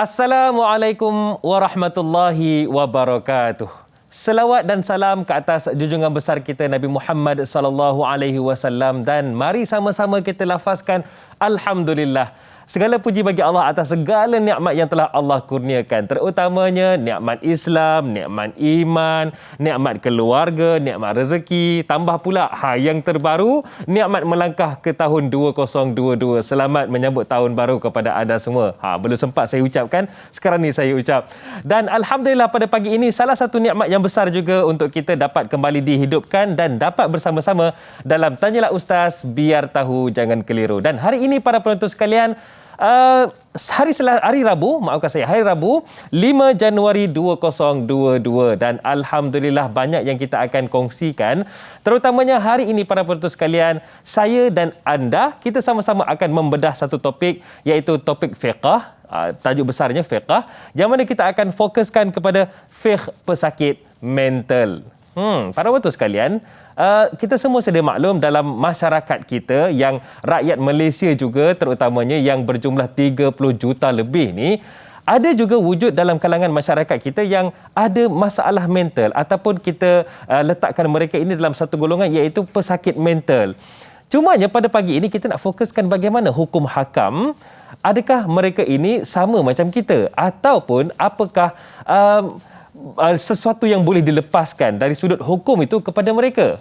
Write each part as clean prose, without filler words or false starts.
Assalamualaikum warahmatullahi wabarakatuh. Selawat dan salam ke atas junjungan besar kita Nabi Muhammad sallallahu alaihi wasallam, dan mari sama-sama kita lafazkan alhamdulillah. Segala puji bagi Allah atas segala nikmat yang telah Allah kurniakan, terutamanya nikmat Islam, nikmat iman, nikmat keluarga, nikmat rezeki, tambah pula yang terbaru, nikmat melangkah ke tahun 2022. Selamat menyambut tahun baru kepada anda semua. Belum sempat saya ucapkan, sekarang ni saya ucap. Dan alhamdulillah pada pagi ini salah satu nikmat yang besar juga untuk kita dapat kembali dihidupkan dan dapat bersama-sama dalam Tanyalah Ustaz, biar tahu jangan keliru. Dan hari ini para penonton sekalian, hari Rabu 5 Januari 2022, dan alhamdulillah banyak yang kita akan kongsikan, terutamanya hari ini para penonton sekalian. Saya dan anda, kita sama-sama akan membedah satu topik, iaitu topik fiqh. Tajuk besarnya fiqh, yang mana kita akan fokuskan kepada fiqh pesakit mental. Para penonton sekalian, kita semua sedia maklum dalam masyarakat kita yang rakyat Malaysia juga, terutamanya yang berjumlah 30 juta lebih ni, ada juga wujud dalam kalangan masyarakat kita yang ada masalah mental, ataupun kita letakkan mereka ini dalam satu golongan, iaitu pesakit mental. Cumanya pada pagi ini kita nak fokuskan bagaimana hukum hakam. Adakah mereka ini sama macam kita, ataupun apakah sesuatu yang boleh dilepaskan dari sudut hukum itu kepada mereka?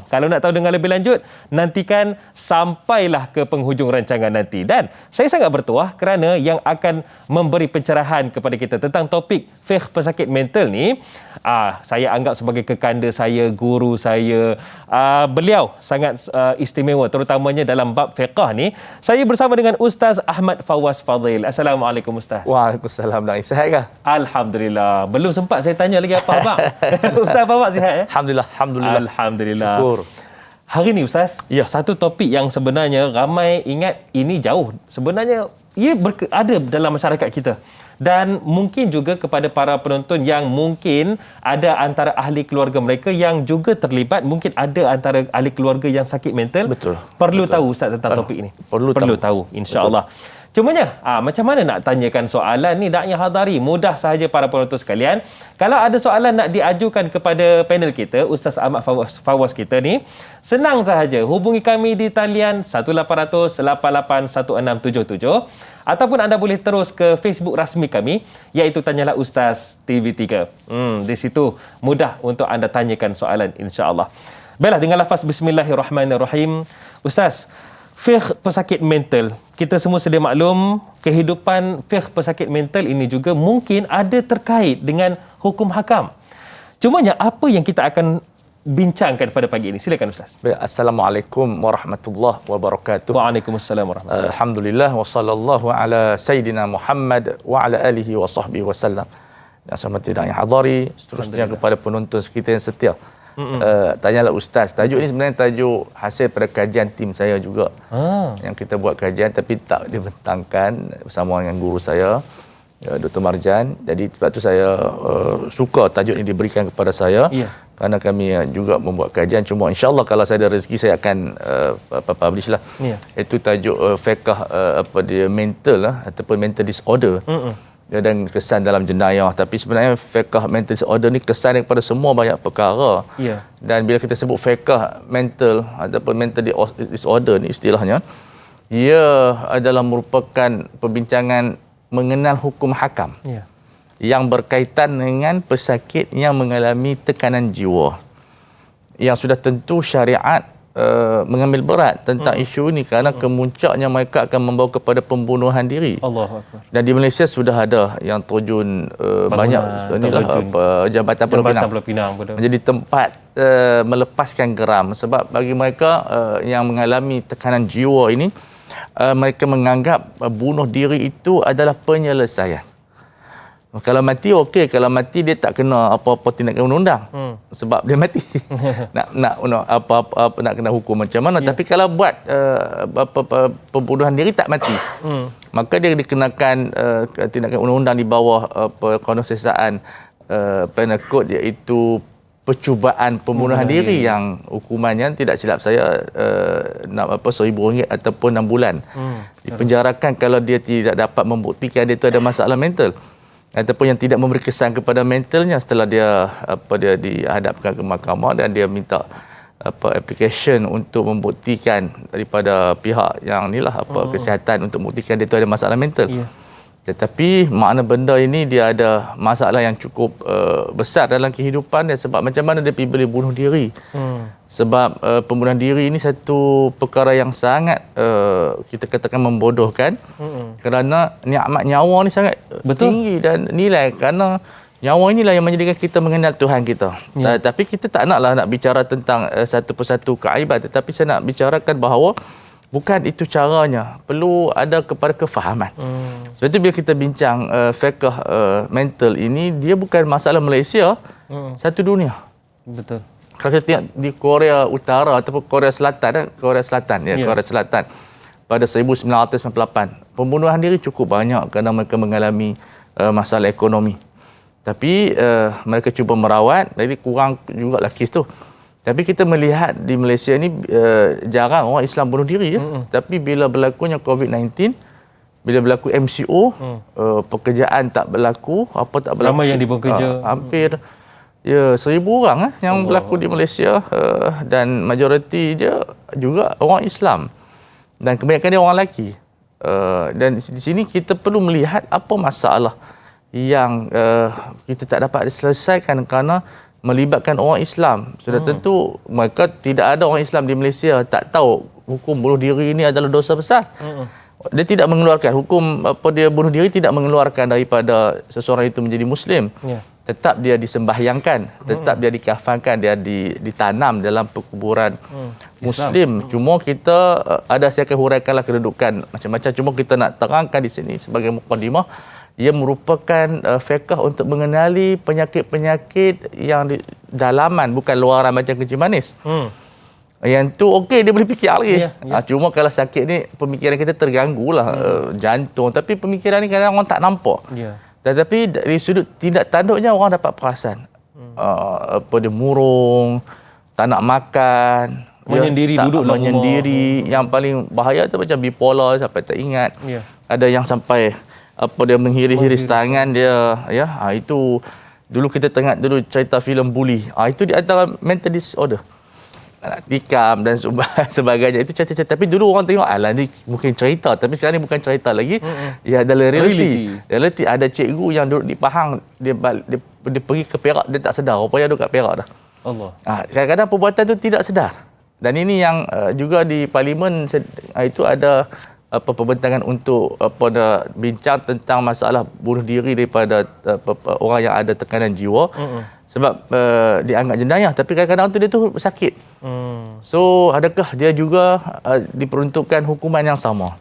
Kalau nak tahu dengan lebih lanjut, nantikan sampailah ke penghujung rancangan nanti. Dan saya sangat bertuah kerana yang akan memberi pencerahan kepada kita tentang topik fiqh pesakit mental ni, saya anggap sebagai kekanda saya, guru saya. Beliau sangat istimewa, terutamanya dalam bab fiqh ni. Saya bersama dengan Ustaz Ahmad Fawaz Fadil. Assalamualaikum Ustaz. Waalaikumsalam. Sihat ke? Alhamdulillah. Belum sempat saya tanya lagi apa abang. Ustaz abang sihat ya? Alhamdulillah. Syukur. Hari ni Ustaz, satu topik yang sebenarnya ramai ingat ini jauh. Sebenarnya ia ada dalam masyarakat kita. Dan mungkin juga kepada para penonton yang mungkin ada antara ahli keluarga mereka yang juga terlibat, mungkin ada antara ahli keluarga yang sakit mental. Betul. Perlu tahu Ustaz tentang topik ini. Perlu tahu insya-Allah. Cumanya, macam mana nak tanyakan soalan ni? Naknya hadari, mudah sahaja para penonton sekalian. Kalau ada soalan nak diajukan kepada panel kita, Ustaz Ahmad Fawaz kita ni, senang sahaja. Hubungi kami di talian 1800881677, ataupun anda boleh terus ke Facebook rasmi kami, iaitu Tanyalah Ustaz TV3. Di situ mudah untuk anda tanyakan soalan, insya-Allah. Baiklah, dengan lafaz Bismillahirrahmanirrahim. Ustaz, fiqh pesakit mental, kita semua sedia maklum, kehidupan fiqh pesakit mental ini juga mungkin ada terkait dengan hukum hakam. Cumanya apa yang kita akan bincangkan pada pagi ini? Silakan Ustaz. Assalamualaikum warahmatullahi wabarakatuh. Waalaikumsalam warahmatullahi wabarakatuh. Alhamdulillah wa sallallahu ala sayyidina Muhammad wa ala alihi wa sahbihi wasallam. Yang saya hormati dan yang hadari, seterusnya kepada penonton kita yang setia. Tanyalah Ustaz. Tajuk ni sebenarnya tajuk hasil pada kajian tim saya juga. Yang kita buat kajian tapi tak dibentangkan bersama dengan guru saya, Dr. Marjan. Jadi sebab tu saya suka tajuk ini diberikan kepada saya. Kerana kami juga membuat kajian. Cuma insya-Allah kalau saya ada rezeki saya akan publish lah. Itu tajuk fiqh mental ataupun mental disorder. Dan kesan dalam jenayah, tapi sebenarnya fiqh mental disorder ni kesan daripada semua banyak perkara. Dan bila kita sebut fiqh mental ataupun mental disorder ni istilahnya, ia adalah merupakan perbincangan mengenal hukum hakam yang berkaitan dengan pesakit yang mengalami tekanan jiwa, yang sudah tentu syariat mengambil berat tentang isu ini kerana kemuncaknya mereka akan membawa kepada pembunuhan diri. Allahuakbar. Dan di Malaysia sudah ada yang terjun banyak inilah Jabatan Pulau Pinang menjadi tempat melepaskan geram, sebab bagi mereka yang mengalami tekanan jiwa ini, mereka menganggap bunuh diri itu adalah penyelesaian. Kalau mati okey, kalau mati dia tak kena apa-apa tindakan undang-undang sebab dia mati. nak apa-apa nak kena hukum macam mana, tapi kalau buat pembunuhan diri tak mati, maka dia dikenakan tindakan undang-undang di bawah Kanun Siasaan Penal Kod, iaitu percubaan pembunuhan diri yang hukumannya tidak silap saya RM1,000 ataupun 6 bulan. Dipenjarakan kalau dia tidak dapat membuktikan dia itu ada masalah mental ataupun yang tidak memberi kesan kepada mentalnya setelah dia dihadapkan ke mahkamah dan dia minta application untuk membuktikan daripada pihak yang kesihatan untuk membuktikan dia itu ada masalah mental. Tetapi makna benda ini dia ada masalah yang cukup besar dalam kehidupan dia sebab macam mana dia boleh bunuh diri. Sebab pembunuhan diri ini satu perkara yang sangat kita katakan membodohkan kerana nikmat nyawa ni sangat tinggi dan nilai kerana nyawa inilah yang menjadikan kita mengenal Tuhan kita. Tapi kita tak nak bicara tentang satu persatu keaiban tetapi saya nak bicarakan bahawa bukan itu caranya. Perlu ada kepada kefahaman. Sebab itu bila kita bincang fiqh mental ini, dia bukan masalah Malaysia, satu dunia. Betul. Kalau kita tengok di Korea Utara ataupun Korea Selatan, Korea Selatan pada 1998, pembunuhan diri cukup banyak kerana mereka mengalami masalah ekonomi. Tapi mereka cuba merawat, jadi kurang jugalah kes tu. Tapi kita melihat di Malaysia ni jarang orang Islam bunuh diri je. Tapi bila berlakunya COVID-19, bila berlaku MCO, pekerjaan tak berlaku, apa tak berlaku. Ramai yang dibuang kerja. Hampir 1,000 orang yang berlaku di Malaysia dan majoriti dia juga orang Islam. Dan kebanyakan dia orang lelaki. Dan di sini kita perlu melihat apa masalah yang kita tak dapat diselesaikan kerana melibatkan orang Islam. Sudah tentu mereka tidak ada orang Islam di Malaysia tak tahu hukum bunuh diri ini adalah dosa besar. Dia tidak mengeluarkan hukum dia bunuh diri tidak mengeluarkan daripada seseorang itu menjadi Muslim. Tetap dia disembahyangkan, tetap dia dikafankan, dia ditanam dalam perkuburan Muslim. Cuma kita saya akan huraikanlah kedudukan macam-macam. Cuma kita nak terangkan di sini sebagai mukadimah. Ia merupakan fiqh untuk mengenali penyakit-penyakit yang di dalaman, bukan luaran macam kencing manis. Yang tu okey, dia boleh fikir lagi. Cuma kalau sakit ni, pemikiran kita terganggu lah, jantung. Tapi pemikiran ni kadang orang tak nampak. Tetapi dari sudut tindak tanduknya orang dapat perasan. Dia murung, tak nak makan. Menyendiri, duduk dalam menyendiri. Yang paling bahaya tu macam bipolar, sampai tak ingat. Ada yang sampai dia menghiris-hiris tangan dia, itu dulu kita tengok dulu cerita filem Bully. Itu di antara mental disorder. Tikam dan sebagainya, itu cerita-cerita. Tapi dulu orang tengok ni mungkin cerita, tapi sekarang ni bukan cerita lagi. Ia adalah reality. Ada cikgu yang duduk di Pahang, dia pergi ke Perak, dia tak sedar rupanya duduk kat Perak dah. Allah. Kadang-kadang perbuatan tu tidak sedar. Dan ini yang juga di parlimen itu ada pembentangan untuk bincang tentang masalah bunuh diri daripada orang yang ada tekanan jiwa. Sebab dianggap jenayah, tapi kadang-kadang tu dia tu sakit. So adakah dia juga diperuntukkan hukuman yang sama?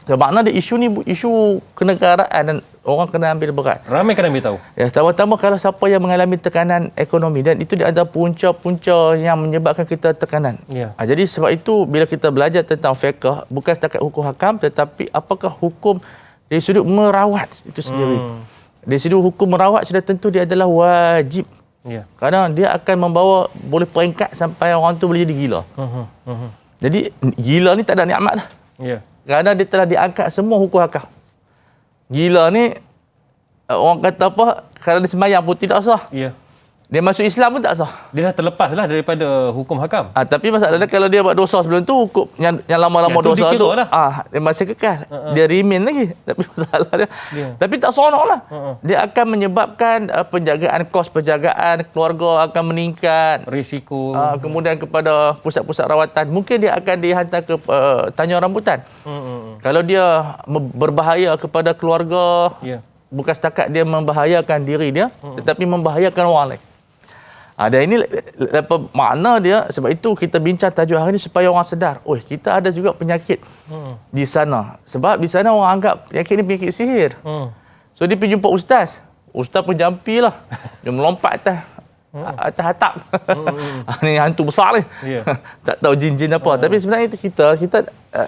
Makna dia isu ni isu kenegaraan dan orang kena ambil berat. Ramai kena ambil tahu. Terutama kalau siapa yang mengalami tekanan ekonomi, dan itu dia ada punca-punca yang menyebabkan kita tekanan. Jadi sebab itu bila kita belajar tentang fiqh, bukan setakat hukum hakam, tetapi apakah hukum dari sudut merawat itu sendiri. Dari sudut hukum merawat sudah tentu dia adalah wajib. Kerana dia akan membawa boleh peringkat sampai orang tu boleh jadi gila. Jadi gila ni tak ada nikmat dah. Kerana dia telah diangkat semua hukum hakam. Gila ni orang kata apa, kalau dia sembahyang pun tidak sah. Dia masuk Islam pun tak sah. Dia dah terlepas lah daripada hukum hakam. Tapi masalahnya kalau dia buat dosa sebelum tu, hukum yang lama-lama dosa tu dia masih kekal. Dia remain lagi. Tapi masalah dia. Tapi tak seronok lah. Dia akan menyebabkan penjagaan, kos penjagaan keluarga akan meningkat. Risiko. Kemudian kepada pusat-pusat rawatan. Mungkin dia akan dihantar ke Tanjung Rambutan. Kalau dia berbahaya kepada keluarga, bukan setakat dia membahayakan diri dia, tetapi membahayakan orang lain. Dan ini apa makna dia. Sebab itu kita bincang tajuk hari ini supaya orang sedar, kita ada juga penyakit di sana. Sebab di sana orang anggap penyakit ni penyakit sihir. So dia pergi jumpa ustaz. Ustaz pun jampi lah. Dia melompat atas atap. Ni hantu besar ni. Tak tahu jin-jin apa. Tapi sebenarnya itu kita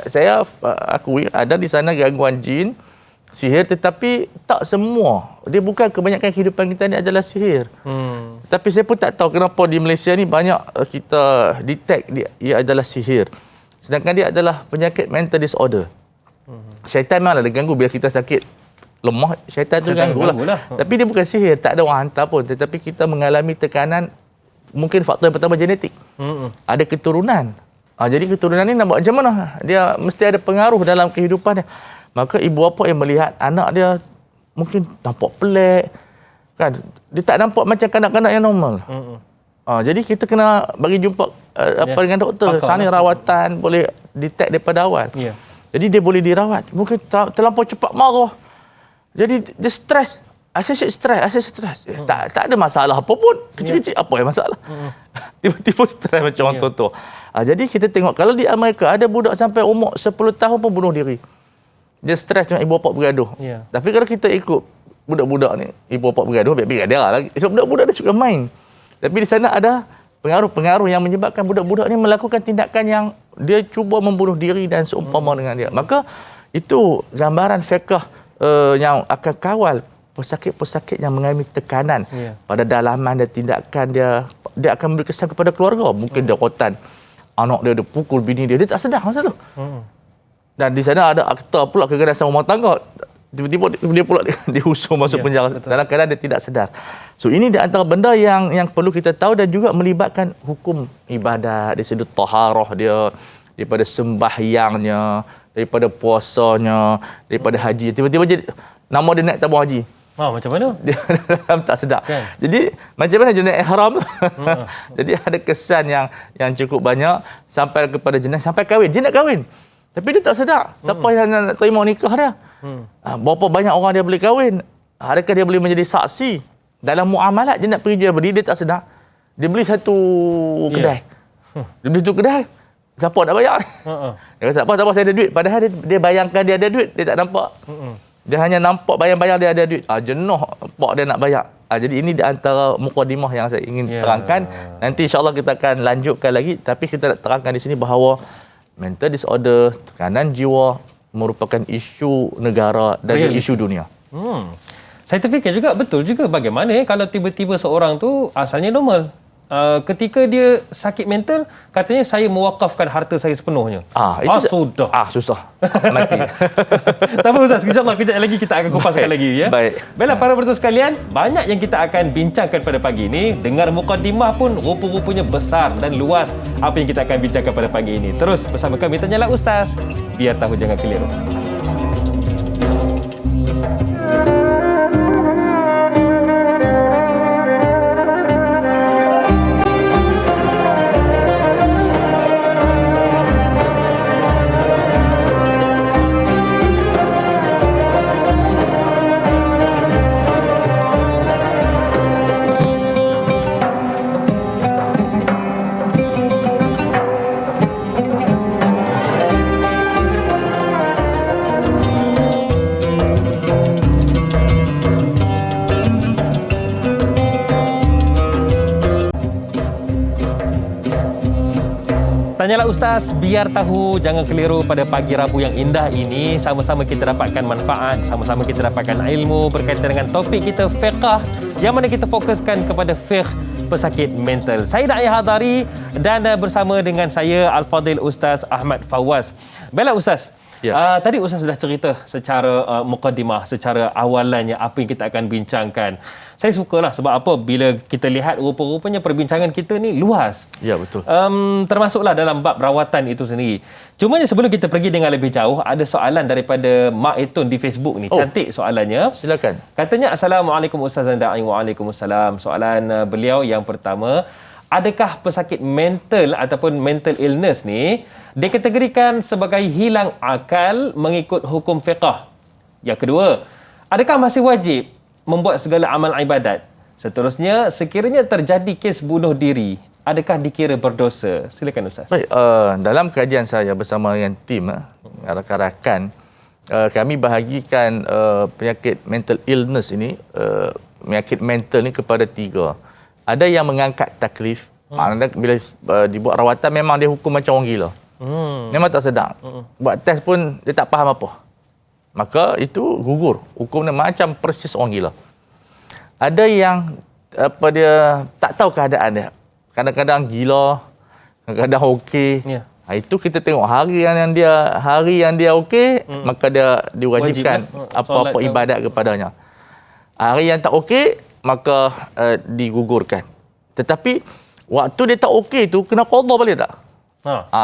saya akui ada di sana gangguan jin sihir, tetapi tak semua. Dia bukan kebanyakan kehidupan kita ni adalah sihir. Tapi saya pun tak tahu kenapa di Malaysia ni banyak kita detect ia adalah sihir. Sedangkan dia adalah penyakit mental disorder. Syaitan memanglah dia ganggu bila kita sakit lemah, syaitan tu ganggu lah. Tapi dia bukan sihir, tak ada orang hantar pun. Tetapi kita mengalami tekanan, mungkin faktor yang pertama genetik. Ada keturunan. Jadi keturunan ni nak buat macam mana? Dia mesti ada pengaruh dalam kehidupan dia. Maka ibu bapa yang melihat anak dia mungkin nampak pelik, kan? Dia tak nampak macam kanak-kanak yang normal. Jadi kita kena bagi jumpa dengan doktor. Sana rawatan boleh detect daripada awal. Jadi dia boleh dirawat. Mungkin terlampau cepat marah. Jadi dia stres. Asyik stres. Tak ada masalah apa pun. Kecil-kecil apa yang masalah? Tiba-tiba stres macam orang tua-tua. Jadi kita tengok kalau di Amerika ada budak sampai umur 10 tahun pun bunuh diri. Dia stres dengan ibu bapa bergaduh. Tapi kalau kita ikut budak-budak ni, ibu bapa bergaduh, biar dia lagi. Sebab budak-budak dia suka main. Tapi di sana ada pengaruh-pengaruh yang menyebabkan budak-budak ni melakukan tindakan yang dia cuba membunuh diri dan seumpama dengan dia. Maka itu gambaran fiqh yang akan kawal pesakit-pesakit yang mengalami tekanan pada dalaman dan tindakan dia. Dia akan memberi kesan kepada keluarga. Mungkin dia rotan anak dia pukul bini dia tak sedar masa tu. Dan di sana ada akta pula keganasan rumah tangga. Tiba-tiba dia pula dihusung masuk penjara dalam keadaan dia tidak sedar. So ini di antara benda yang perlu kita tahu dan juga melibatkan hukum ibadat, dari sudut taharah dia, daripada sembahyangnya, daripada puasanya, daripada haji. Tiba-tiba jadi nama dia naik tabung haji. Macam mana? Dia dalam tak sedar. Kan? Jadi macam mana dia naik ihram? Jadi ada kesan yang cukup banyak sampai kepada jenazah, sampai kahwin. Dia nak kahwin. Tapi dia tak sedar siapa yang nak terima nikah dia. Berapa banyak orang dia boleh kahwin? Adakah dia boleh menjadi saksi? Dalam muamalat dia nak pergi jual beli, dia tak sedar. Dia beli satu kedai. Dia beli satu kedai. Siapa nak bayar? Dia kata, tak apa, saya ada duit. Padahal dia bayangkan dia ada duit, dia tak nampak. Dia hanya nampak bayang-bayang dia ada duit. Jenuh pak dia nak bayar. Jadi ini di antara mukadimah yang saya ingin terangkan. Nanti insya-Allah kita akan lanjutkan lagi. Tapi kita nak terangkan di sini bahawa mental disorder, tekanan jiwa merupakan isu negara dan isu dunia. Saya terfikir juga betul juga bagaimana kalau tiba-tiba seorang tu asalnya normal. Ketika dia sakit mental, katanya saya mewakafkan harta saya sepenuhnya. Sudah. Susah. Mati. Tak apa Ustaz, insya-Allah kejap lagi kita akan kupaskan lagi ya. Baiklah para penonton sekalian, banyak yang kita akan bincangkan pada pagi ini. Dengar mukadimah pun rupa-rupanya besar dan luas apa yang kita akan bincangkan pada pagi ini. Terus bersama kami Tanyalah Ustaz, biar tahu jangan keliru. Tanyalah Ustaz, biar tahu jangan keliru. Pada pagi Rabu yang indah ini, sama-sama kita dapatkan manfaat, sama-sama kita dapatkan ilmu berkaitan dengan topik kita fiqh, yang mana kita fokuskan kepada fiqh pesakit mental. Saya Da'iyah Hadari dan bersama dengan saya Al-Fadhil Ustaz Ahmad Fawaz. Baiklah Ustaz, tadi Ustaz sudah cerita secara mukadimah, secara awalannya apa yang kita akan bincangkan. Saya sukalah sebab apa bila kita lihat rupa-rupanya perbincangan kita ni luas. Ya, betul. Termasuklah dalam bab rawatan itu sendiri. Cuma sebelum kita pergi dengan lebih jauh, ada soalan daripada Mak Etun di Facebook ni. Cantik soalannya. Silakan. Katanya, Assalamualaikum Ustaz Da'i. Waalaikumsalam. Soalan beliau yang pertama, adakah pesakit mental ataupun mental illness ni dikategorikan sebagai hilang akal mengikut hukum fiqh? Yang kedua, adakah masih wajib membuat segala amal ibadat? Seterusnya, sekiranya terjadi kes bunuh diri, adakah dikira berdosa? Silakan Ustaz. Baik, dalam kajian saya bersama dengan tim rakan-rakan, kami bahagikan penyakit mental illness ini, penyakit mental ni kepada 3. Ada yang mengangkat taklif. Maknanya bila dibuat rawatan memang dia hukum macam orang gila. Memang tak sedar. Buat test pun dia tak faham apa. maka itu gugur. Hukumnya macam persis orang gila. Ada yang dia tak tahu keadaan dia. Kadang-kadang gila, kadang-kadang okey. Ya. Itu kita tengok hari yang dia okey, maka dia diwajibkan apa-apa ibadat kepadanya. Hari yang tak okey, maka digugurkan. Tetapi waktu dia tak okey tu kena qada balik tak?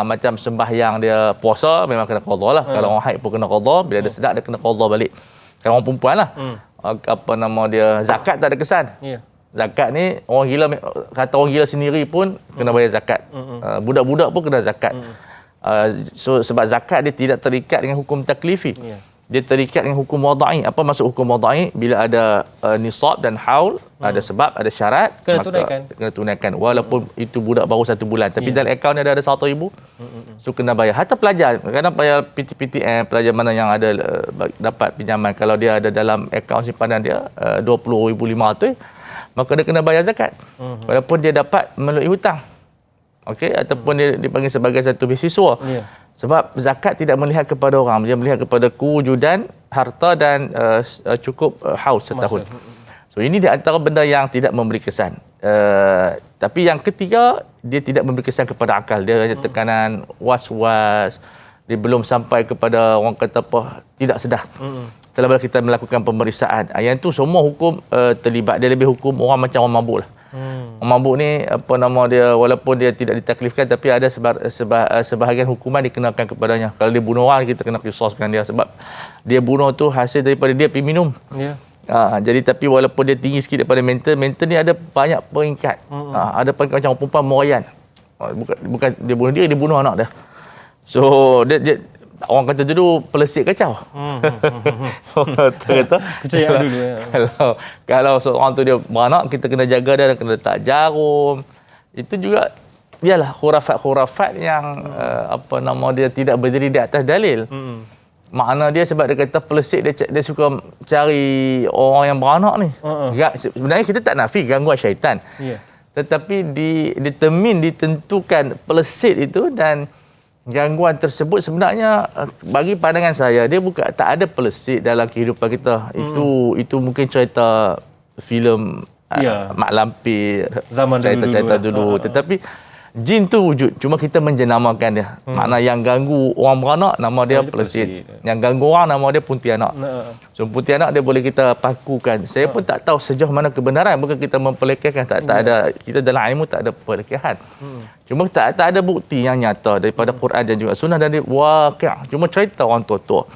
Macam sembahyang dia, puasa memang kena qada lah. Kalau orang haid pun kena qada, bila dia sedar dia kena qada balik. Kalau orang perempuan lah. Apa nama dia, zakat tak ada kesan. Ya. Zakat ni orang gila, kata orang gila sendiri pun kena bayar zakat. Budak-budak pun kena zakat. So sebab zakat dia tidak terikat dengan hukum taklifi. Ya. Dia terikat dengan hukum wadai. Apa maksud hukum wadai? Bila ada nisab dan haul, ada sebab, ada syarat, kena tunaikan. Walaupun itu budak baru 1 bulan, tapi dalam akaun dia ada 100,000, so kena bayar. Hatta pelajar, kadang bayar PTM, pelajar mana yang ada dapat pinjaman, kalau dia ada dalam akaun simpanan dia 20,500, maka dia kena bayar zakat. Walaupun dia dapat melalui hutang. Okey, ataupun dia dipanggil sebagai satu beasiswa. Ya. Sebab zakat tidak melihat kepada orang, dia melihat kepada kewujudan harta dan cukup haus setahun. So ini di antara benda yang tidak memberi kesan. Tapi yang ketiga, dia tidak memberi kesan kepada akal. Dia hanya tekanan was-was. Dia belum sampai kepada orang kata apa, tidak sedar. Setelah kita melakukan pemeriksaan, yang tu semua hukum terlibat. Dia lebih hukum orang macam orang mabuk lah. Orang mabuk ni apa nama dia, walaupun dia tidak ditaklifkan, tapi ada sebahagian hukuman dikenakan kepadanya. Kalau dia bunuh orang, kita kena qisaskan dia, sebab dia bunuh tu hasil daripada dia pergi minum. Ya. Jadi tapi walaupun dia tinggi sikit daripada mental ni ada banyak peringkat. Ada peringkat macam orang perempuan Moyan. Bukan dia bunuh dia bunuh anak dia. So dia orang kata dulu pelesik kacau. Kata Kecayaan dulu. Kalau seorang tu dia beranak, kita kena jaga dia, kena letak jarum. Itu juga ialah khurafat-khurafat yang apa nama dia tidak berdiri di atas dalil. Makna dia sebab dia kata pelesik, dia suka cari orang yang beranak ni. Sebenarnya kita tak nafi gangguan syaitan. Ya. Tetapi ditentukan pelesik itu, dan gangguan tersebut sebenarnya bagi pandangan saya dia bukan, tak ada pelesik dalam kehidupan kita. Itu mungkin cerita filem Mak Lampir, zaman cerita dulu. Tetapi jin tu wujud, cuma kita menjenamakan dia. Makna yang ganggu orang beranak nama dia pelesik. Yang ganggu orang nama dia Pontianak. So Pontianak dia boleh kita pakukan. Saya pun tak tahu sejauh mana kebenaran, bukan kita mempelekehkan, tak ada, kita dalam ilmu tak ada pelekehan. Cuma tak ada bukti yang nyata daripada Quran dan juga sunnah dan waqi'. Cuma cerita orang tua-tua.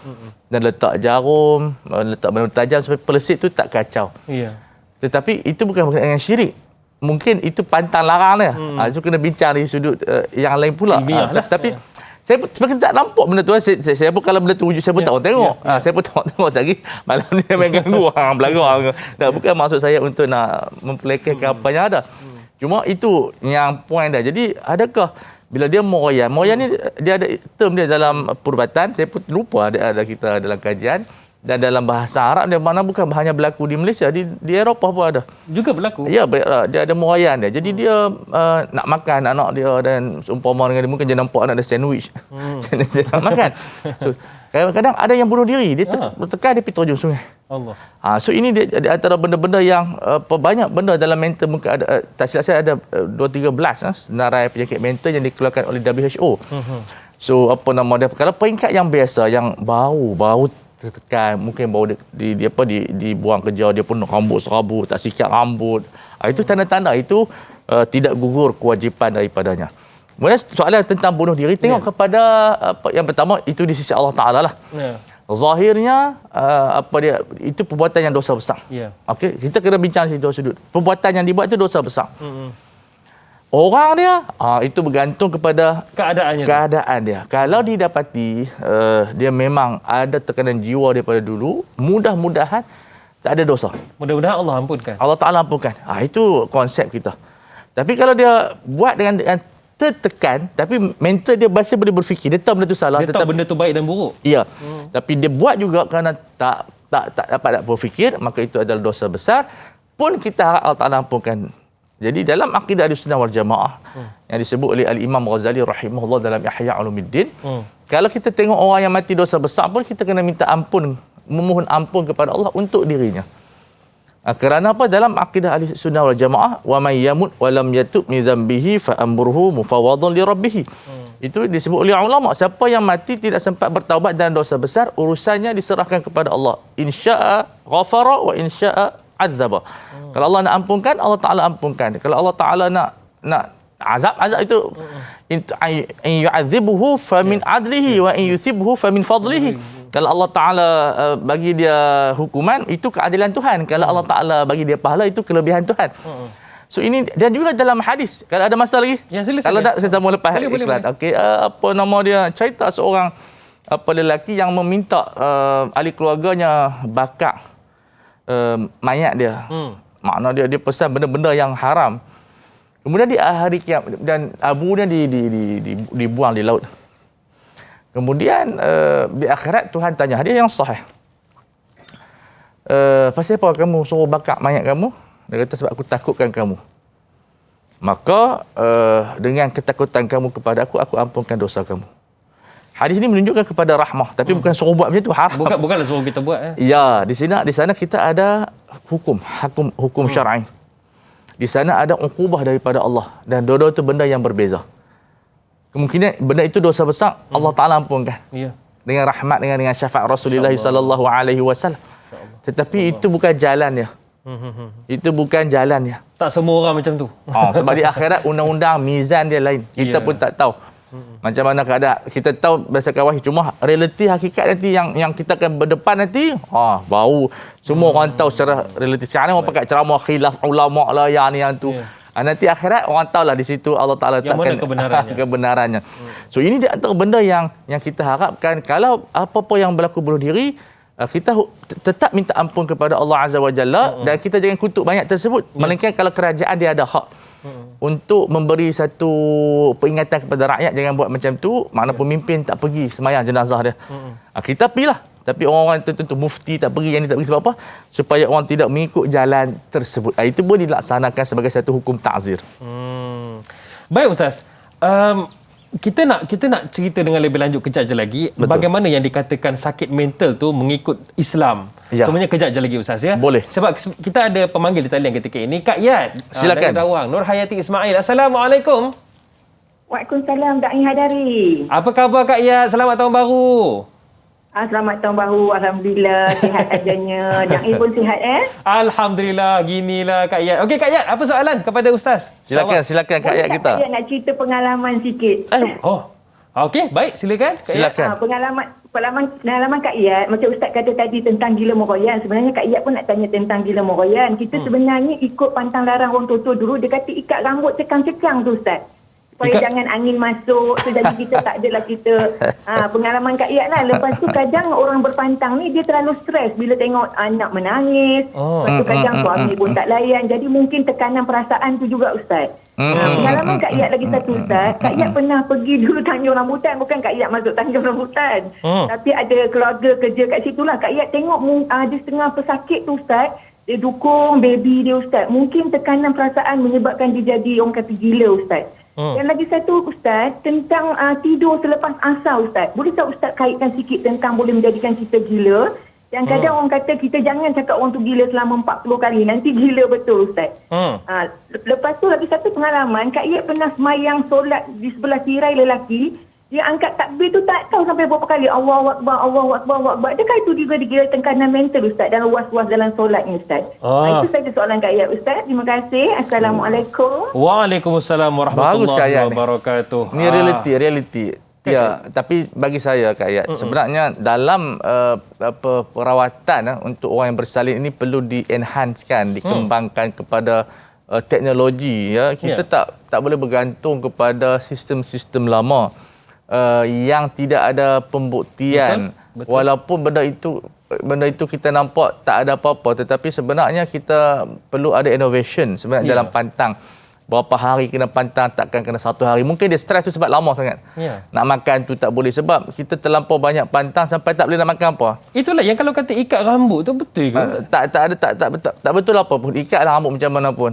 Dan letak jarum, letak benda tajam supaya pelesik tu tak kacau. Ya. Tetapi itu bukan berkaitan dengan syirik. Mungkin itu pantang larang dia. Itu kena bincang dari sudut yang lain pula. Tapi saya sebenarnya tak nampak benda tu. Saya pun kalau benda tu wujud, saya pun tak orang tengok. Saya pun tengok lagi. Malam ni dia main ganggu orang belakang. Bukan maksud saya untuk nak mempelekehkan apa yang ada. Cuma itu yang poin dia. Jadi adakah bila dia Moyan ni dia ada term dia dalam perubatan, saya pun lupa ada kita dalam kajian. Dan dalam bahasa Arab dia mana bukan hanya berlaku di Malaysia, di Eropah pun ada. Juga berlaku? Ya, dia ada Moyan dia. Jadi dia nak makan anak dia, dan seumpama dengan dia, mungkin dia nampak anak dia sandwich. Dia nak makan. So, kadang-kadang ada yang bunuh diri, dia tekan dia pergi terjun sungai. Allah. So ini dia antara benda-benda yang banyak benda dalam mental, mungkin ada, tak silap saya ada 2-13 senarai penyakit mental yang dikeluarkan oleh WHO. So apa nama dia, kalau peringkat yang biasa yang bau tertekan, mungkin bau dibuang kerja, dia pun rambut serabut, tak sikat rambut. Itu tanda-tanda itu tidak gugur kewajipan daripadanya. Kemudian soalan tentang bunuh diri, tengok kepada yang pertama itu di sisi Allah Taala lah. Zahirnya itu perbuatan yang dosa besar. Okey, kita kena bincang di dua sudut. Perbuatan yang dibuat itu dosa besar. Orang dia itu bergantung kepada keadaan dia. Kalau didapati dia memang ada tekanan jiwa daripada dulu, mudah-mudahan tak ada dosa. Mudah-mudahan Allah ampunkan. Allah Taala ampunkan. Itu konsep kita. Tapi kalau dia buat dengan tertekan, tapi mental dia masih boleh berfikir, dia tahu benda tu salah, dia tahu benda tu baik dan buruk. Ya. Tapi dia buat juga kerana tak dapat berfikir, maka itu adalah dosa besar. Pun kita harap Allah Taala ampunkan. Jadi dalam akidah Ahlussunnah wal Jamaah yang disebut oleh Al-Imam Ghazali rahimahullah dalam Ihya Ulumuddin, kalau kita tengok orang yang mati dosa besar pun kita kena minta ampun memohon ampun kepada Allah untuk dirinya. Kerana apa? Dalam akidah ahli sunnah wal jamaah, wa may yamut wa lam yatub min dhanbihi fa amruhu mufawwadun li rabbih. Itu disebut oleh ulama, siapa yang mati tidak sempat bertaubat dan dosa besar, urusannya diserahkan kepada Allah. Insya'a ghafara wa insya'a azaba. Kalau Allah nak ampunkan, Allah Taala ampunkan. Kalau Allah Taala nak azab itu in yu'adzibuhu fa min adlihi wa in yuthibhu fa min fadlihi. Kalau Allah Ta'ala bagi dia hukuman, itu keadilan Tuhan. Kalau Allah Ta'ala bagi dia pahala, itu kelebihan Tuhan. So ini, dan juga dalam hadis, kalau ada masa lagi, ya, silakan. kalau tak, saya sambung lepas boleh. Okey, apa nama dia, cerita seorang lelaki yang meminta ahli keluarganya bakar mayat dia. Makna dia pesan benda-benda yang haram. Kemudian di hari kiamat, dan abunya dibuang di laut. Kemudian di akhirat Tuhan tanya, hadis yang sahih. Pasal apa kamu suruh bakar mayat kamu? Dia kata, sebab aku takutkan kamu. Maka dengan ketakutan kamu kepada aku ampunkan dosa kamu. Hadis ini menunjukkan kepada rahmah, tapi bukan suruh buat macam tu, haram. Bukanlah suruh kita buat. Ya, di sana kita ada hukum syar'i. Di sana ada uqubah daripada Allah, dan dua-dua itu benda yang berbeza. Kemungkinan benda itu dosa besar, Allah Taala ampunkan. Ya. Dengan rahmat, dengan syafaat Rasulullah sallallahu alaihi wasallam. Tetapi itu bukan jalannya. Itu bukan jalannya. Tak semua orang macam tu. Sebab di akhirat undang-undang mizan dia lain. Kita pun tak tahu. Macam mana keadaan. Kita tahu berdasarkan wahyu, cuma realiti hakikat nanti yang kita akan berdepan nanti, baru semua orang tahu secara realiti. Sekarang orang pakai ceramah khilaf ulama lah yang ni yang tu. Nanti akhirat orang tahulah di situ Allah Taala letakkan kebenarannya. So ini di antara benda yang kita harapkan, kalau apa-apa yang berlaku bunuh diri, kita tetap minta ampun kepada Allah Azza wa Jalla, dan kita jangan kutuk banyak tersebut. Melainkan kalau kerajaan dia ada hak untuk memberi satu peringatan kepada rakyat, jangan buat macam tu, makna pemimpin tak pergi semayang jenazah dia. Kita pergilah. Tapi orang-orang tertentu, mufti tak pergi, yang ni tak pergi, sebab apa? Supaya orang tidak mengikut jalan tersebut. Itu pun dilaksanakan sebagai satu hukum ta'zir. Baik Ustaz. Kita nak cerita dengan lebih lanjut kejap je lagi. Betul. Bagaimana yang dikatakan sakit mental tu mengikut Islam. Semuanya kejap je lagi Ustaz, ya. Boleh. Sebab kita ada pemanggil di talian ketika ini. Kak Yat. Silakan. Dari Rawang. Nur Hayati Ismail. Assalamualaikum. Waalaikumsalam, Da'i Hadari. Apa khabar Kak Yat? Selamat tahun baru. Selamat tahun baru. Alhamdulillah, sihat ajanya. Da'i pun sihat, Alhamdulillah, ginilah Kak Yat. Okey Kak Yat, apa soalan kepada Ustaz? Silakan Kak Yat kita. Kak Yat nak cerita pengalaman sikit. Okey, baik, silakan Kak Yat. Silakan. Pengalaman Kak Yat, macam Ustaz kata tadi tentang gila meroyan. Sebenarnya Kak Yat pun nak tanya tentang gila meroyan. Kita sebenarnya ikut pantang larang orang tua dulu, dia kata ikat rambut cekang-cekang tu Ustaz. Supaya jangan angin masuk. So, jadi kita tak adalah kita. Pengalaman Kak Yat lah. Lepas tu kadang orang berpantang ni dia terlalu stres bila tengok anak menangis. Lepas tu kadang suami pun tak layan. Jadi mungkin tekanan perasaan tu juga Ustaz. Pengalaman Kak Yat lagi satu Ustaz. Kak Yat pernah pergi dulu Tanjung Rambutan. Bukan Kak Yat masuk Tanjung Rambutan. Tapi ada keluarga kerja kat situ lah. Kak Yat tengok dia setengah pesakit tu Ustaz. Dia dukung baby dia Ustaz. Mungkin tekanan perasaan menyebabkan dia jadi orang kata gila Ustaz. Dan lagi satu Ustaz, tentang tidur selepas asar Ustaz. Boleh tak Ustaz kaitkan sikit tentang boleh menjadikan kita gila? Dan kadang orang kata kita jangan cakap orang tu gila selama 40 kali. Nanti gila betul Ustaz. Lepas tu lagi satu pengalaman, Kak Yat pernah semayang solat di sebelah tirai lelaki. Dia angkat takbir tu tak tahu sampai berapa kali. Allahu Akbar, Allahu Akbar, Allahu Akbar. Adakah itu juga dikira tekanan mental Ustaz dan was-was dalam solat ni Ustaz? Itu saja soalan Kak Yat Ustaz. Terima kasih. Assalamualaikum. Waalaikumsalam warahmatullahi wabarakatuh. Ini realiti. Ya, tapi bagi saya Kak Yat, sebenarnya dalam perawatan untuk orang yang bersalin ini perlu di-enhancekan, dikembangkan kepada teknologi, ya. Kita tak boleh bergantung kepada sistem-sistem lama yang tidak ada pembuktian. Betul. Walaupun benda itu kita nampak tak ada apa-apa, tetapi sebenarnya kita perlu ada innovation sebenarnya dalam pantang. Berapa hari kena pantang, takkan kena 1 hari. Mungkin dia stres tu sebab lama sangat. Nak makan tu tak boleh sebab kita terlampau banyak pantang sampai tak boleh nak makan apa. Itulah yang kalau kata ikat rambut tu betul ke? Tak betul apa pun. Ikatlah rambut macam mana pun.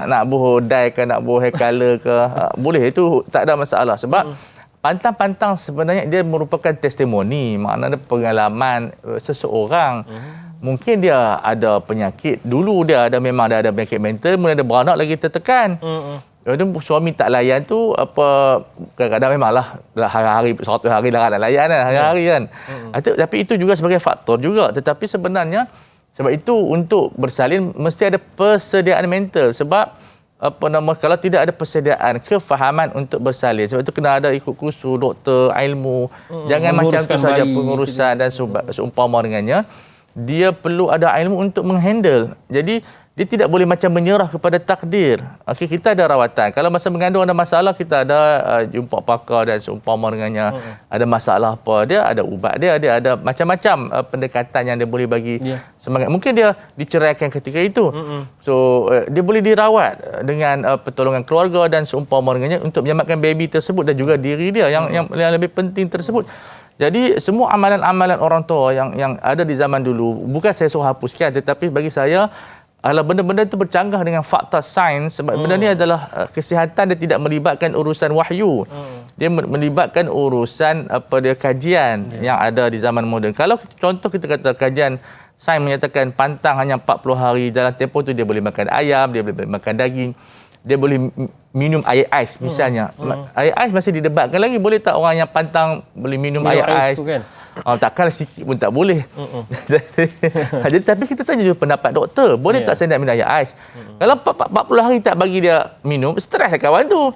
Nak buh dye ke, nak buh hair color ke, boleh, itu tak ada masalah sebab pantang-pantang sebenarnya dia merupakan testimoni, maknanya pengalaman seseorang. Mungkin dia ada penyakit, dulu dia memang ada penyakit mental, kemudian ada beranak lagi tertekan. Lepas suami tak layan tu, kadang-kadang memanglah hari-hari 100 hari dah nak layan kan, hari-hari kan. Tapi itu juga sebagai faktor juga. Tetapi sebenarnya sebab itu untuk bersalin mesti ada persediaan mental. Sebab kalau tidak ada persediaan kefahaman untuk bersalin, sebab itu kena ada ikut kursus doktor, ilmu. Jangan macam tu saja pengurusan dan seumpama dengannya. Dia perlu ada ilmu untuk menghandle. Jadi dia tidak boleh macam menyerah kepada takdir. Okey, kita ada rawatan. Kalau masa mengandung ada masalah, kita ada jumpa pakar dan seumpama dengannya. Ada masalah apa, dia ada ubat dia ada macam-macam pendekatan yang dia boleh bagi semangat. Mungkin dia diceraikan ketika itu. So dia boleh dirawat dengan pertolongan keluarga dan seumpama dengannya untuk menyelamatkan baby tersebut dan juga diri dia yang lebih penting tersebut. Jadi semua amalan-amalan orang tua yang ada di zaman dulu, bukan saya suruh hapuskan, tetapi bagi saya adalah benda-benda itu bercanggah dengan fakta sains. Sebab benda ni adalah kesihatan, dia tidak melibatkan urusan wahyu. Dia melibatkan urusan kajian yang ada di zaman moden. Kalau contoh kita kata kajian sains menyatakan pantang hanya 40 hari, dalam tempoh tu dia boleh makan ayam, dia boleh makan daging, dia boleh minum air ais misalnya. Air ais masih didebatkan lagi, boleh tak orang yang pantang boleh minum air ais? Kan? Takkan sikit pun tak boleh. Tapi kita tanya juga pendapat doktor, boleh tak saya nak minum air ais? Kalau 40 hari tak bagi dia minum, stres kawan tu.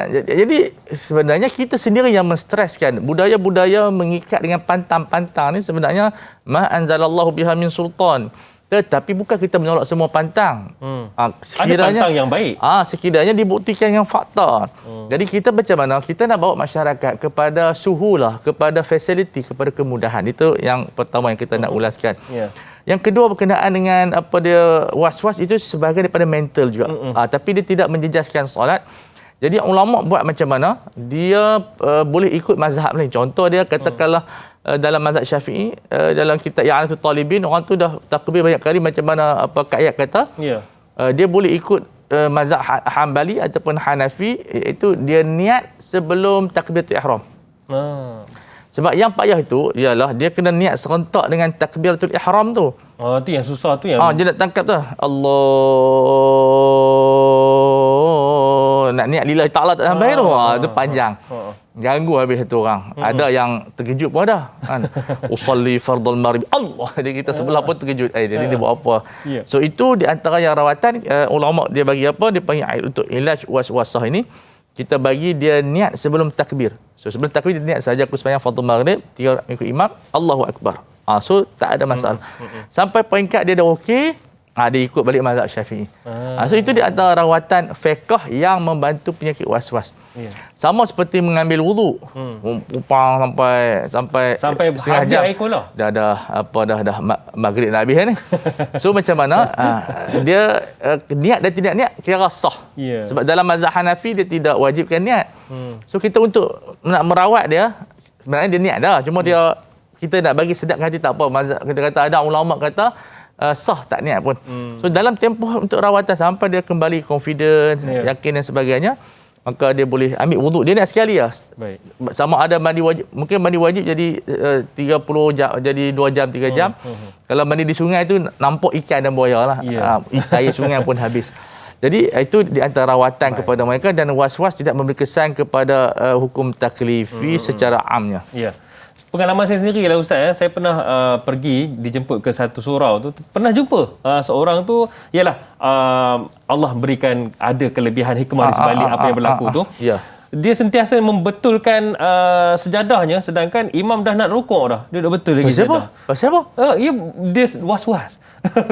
Jadi sebenarnya kita sendiri yang menstreskan. Budaya-budaya mengikat dengan pantang-pantang ni sebenarnya ma anzalallahu biha min sultan. Tetapi bukan kita menolak semua pantang. Ada pantang yang baik. Sekiranya dibuktikan dengan fakta. Jadi kita macam mana? Kita nak bawa masyarakat kepada suhulah, kepada fasiliti, kepada kemudahan. Itu yang pertama yang kita nak ulaskan. Yang kedua berkenaan dengan was-was itu sebahagian daripada mental juga. Tapi dia tidak menjejaskan solat. Jadi ulama buat macam mana? Dia boleh ikut mazhab lain. Contoh dia katakanlah dalam mazhab Syafi'i, dalam kitab I'anatul Talibin, orang tu dah takbir banyak kali macam mana Kak Ayat kata. Dia boleh ikut mazhab Hambali ataupun Hanafi, iaitu dia niat sebelum takbiratul ihram. Sebab yang payah itu ialah dia kena niat serentak dengan takbiratul ihram tu. Itu yang susah tu yang. Dia nak tangkap tu. Nak niat lillahi ta'ala tak sampai tu. Itu panjang. Ganggu habis satu orang. Ada yang terkejut pun ada. Kan? Usalli fardal maghrib. Allah. Dia kita sebelah pun terkejut. Jadi dia buat apa? So itu di antara yang rawatan ulama dia bagi apa? Dia panggil untuk ilaj was-wasah ini. Kita bagi dia niat sebelum takbir. So sebelum takbir dia niat saja aku sembahyang fardal maghrib, 3 rakaat ikut imam, Allahu akbar. So tak ada masalah. Sampai peringkat dia dah okey, dia ikut balik mazhab Syafi'i. So itu di antara rawatan fiqh yang membantu penyakit was-was. Sama seperti mengambil wuduk. Upang sampai setengah jam. Dah maghrib nak habis ni. So macam mana? Dia niat dan tidak niat kira sah. Sebab dalam mazhab Hanafi dia tidak wajibkan niat. So kita untuk nak merawat dia, sebenarnya dia niat dah. Cuma dia kita nak bagi sedapkan hati tak apa. Mazhab kita kata ada ulama kata sah tak niat pun. So dalam tempoh untuk rawatan sampai dia kembali confident, yakin dan sebagainya, maka dia boleh ambil wuduk. Dia niat sekali lah. Sama ada mandi wajib, mungkin mandi wajib jadi 30 jam, jadi 2 jam 3 jam. Kalau mandi di sungai tu nampak ikan dan buaya lah. Air sungai pun habis. Jadi itu di antara rawatan kepada mereka, dan was-was tidak memberi kesan kepada hukum taklifi secara amnya. Pengalaman saya sendiri lah Ustaz, saya pernah pergi dijemput ke satu surau tu, pernah jumpa seorang tu, ialah Allah berikan ada kelebihan hikmah di sebalik apa yang berlaku tu. Dia sentiasa membetulkan sejadahnya, sedangkan imam dah nak rukuk dah, dia dah betul lagi sejadah. Siapa? Dia was-was.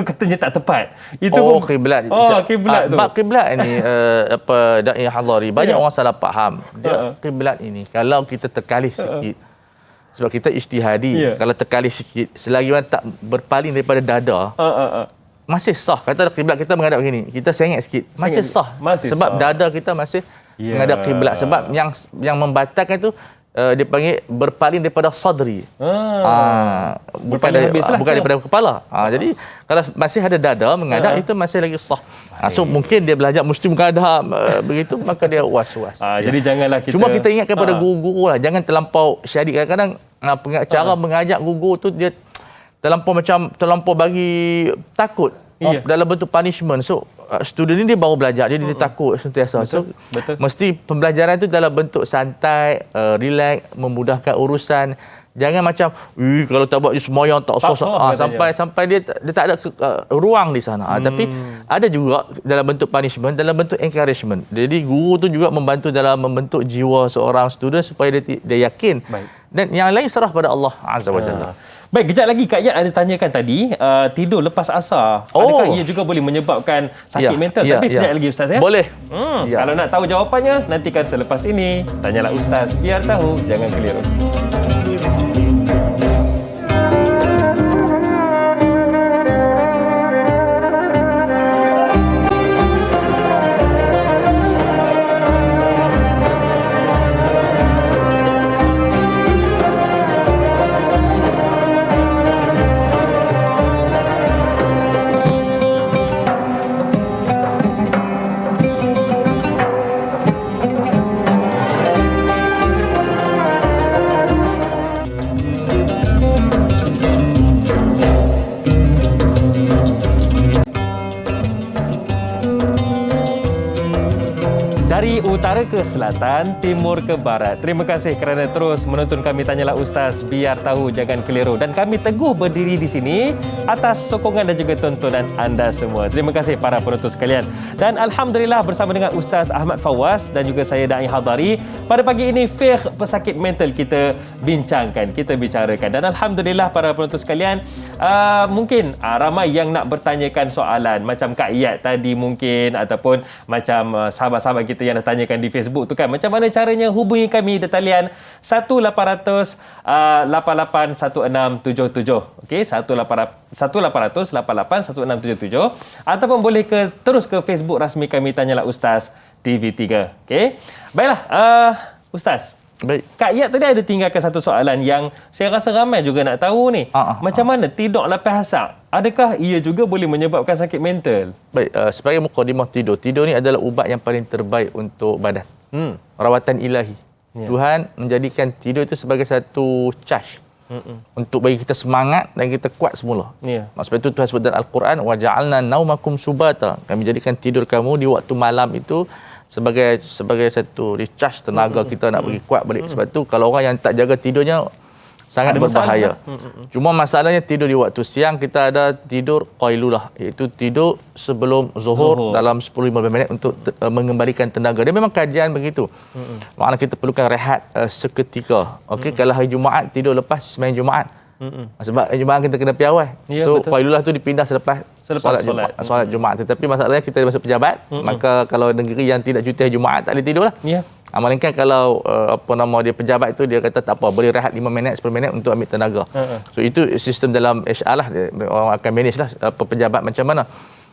Katanya tak tepat. Itu kiblat. Kiblat tu. Bab kiblat ini Da'i Hadari banyak orang salah faham. Dia kiblat ini kalau kita terkalih sikit, sebab kita ijtihadi, kalau terkalih sikit, selagi mana tak berpaling daripada dada, masih sah. Kata kiblat kita menghadap begini, kita sengit sikit, masih sah. Sebab dada kita masih menghadap kiblat. Sebab yang membatalkan itu dia panggil berpaling daripada sadri. Berpaling habislah Bukan daripada kepala. Jadi kalau masih ada dada menghadap itu masih lagi sah. So mungkin dia belajar mesti menghadap begitu maka dia was-was. Jadi janganlah kita. Cuma kita ingat kepada guru-guru lah, jangan terlampau syadik. Kadang-kadang cara mengajak guru tu dia terlampau bagi takut. Dalam bentuk punishment. So student ni dia baru belajar, dia takut sentiasa. Betul. Mesti pembelajaran tu dalam bentuk santai, relax, memudahkan urusan. Jangan macam kalau tak buat semayang tak sah sampai dia tak ada ruang di sana. Tapi ada juga dalam bentuk punishment, dalam bentuk encouragement. Jadi guru tu juga membantu dalam membentuk jiwa seorang student supaya dia yakin. Baik. Dan yang lain serah pada Allah Azza wa Jalla. Baik, kejap lagi Kak Yat ada tanyakan tadi, tidur lepas asar. Adakah ia juga boleh menyebabkan sakit mental? Tapi kejap lagi Ustaz ya. Boleh. Kalau nak tahu jawapannya, nantikan selepas ini. Tanyalah Ustaz, biar tahu, jangan keliru. Dari utara ke selatan, timur ke barat. Terima kasih kerana terus menonton kami Tanyalah Ustaz, biar tahu jangan keliru. Dan kami teguh berdiri di sini atas sokongan dan juga tontonan anda semua. Terima kasih para penonton sekalian. Dan Alhamdulillah bersama dengan Ustaz Ahmad Fawaz dan juga saya Da'i Hadari. Pada pagi ini, fiqh pesakit mental kita bincangkan, kita bicarakan. Dan Alhamdulillah para penonton sekalian, mungkin ramai yang nak bertanyakan soalan. Macam Kak Yat tadi mungkin, ataupun macam sahabat-sahabat kita yang dah tanyakan di Facebook tu kan, macam mana caranya hubungi kami di talian 1800 88 1677. Okey, 1800 88 1677, ataupun boleh terus ke Facebook rasmi kami Tanyalah Ustaz TV3. Okey. Baiklah, Ustaz. Baik. Kak Yat tadi ada tinggalkan satu soalan yang saya rasa ramai juga nak tahu ni. Macam mana tidur lepas asar? Adakah ia juga boleh menyebabkan sakit mental? Baik, sebagai mukadimah tidur. Tidur ni adalah ubat yang paling terbaik untuk badan. Rawatan ilahi. Tuhan menjadikan tidur itu sebagai satu charge untuk bagi kita semangat dan kita kuat semula. Sebab itu Tuhan sebut dalam Al-Quran, wa ja'alna naumakum subata. Kami jadikan tidur kamu di waktu malam itu sebagai satu recharge tenaga kita nak bagi kuat balik. Sebab tu kalau orang yang tak jaga tidurnya sangat berbahaya. Cuma masalahnya tidur di waktu siang kita ada tidur qailulah, iaitu tidur sebelum zuhur dalam 10-15 minit untuk mengembalikan tenaga. Dia memang kajian begitu. Maknanya kita perlukan rehat seketika. Okey, kalau hari Jumaat tidur lepas sembahyang Jumaat. Sebab Jumaat kita kena piawai. So qailulah tu dipindah selepas solat Jumaat. Tetapi masalahnya kita masuk pejabat, maka kalau negeri yang tidak cuti hari Jumaat tak boleh tidur lah. Melainkan kalau dia pejabat itu dia kata tak apa, boleh rehat 5 minit 10 minit untuk ambil tenaga. So itu sistem dalam HR lah, orang akan manage lah pejabat macam mana.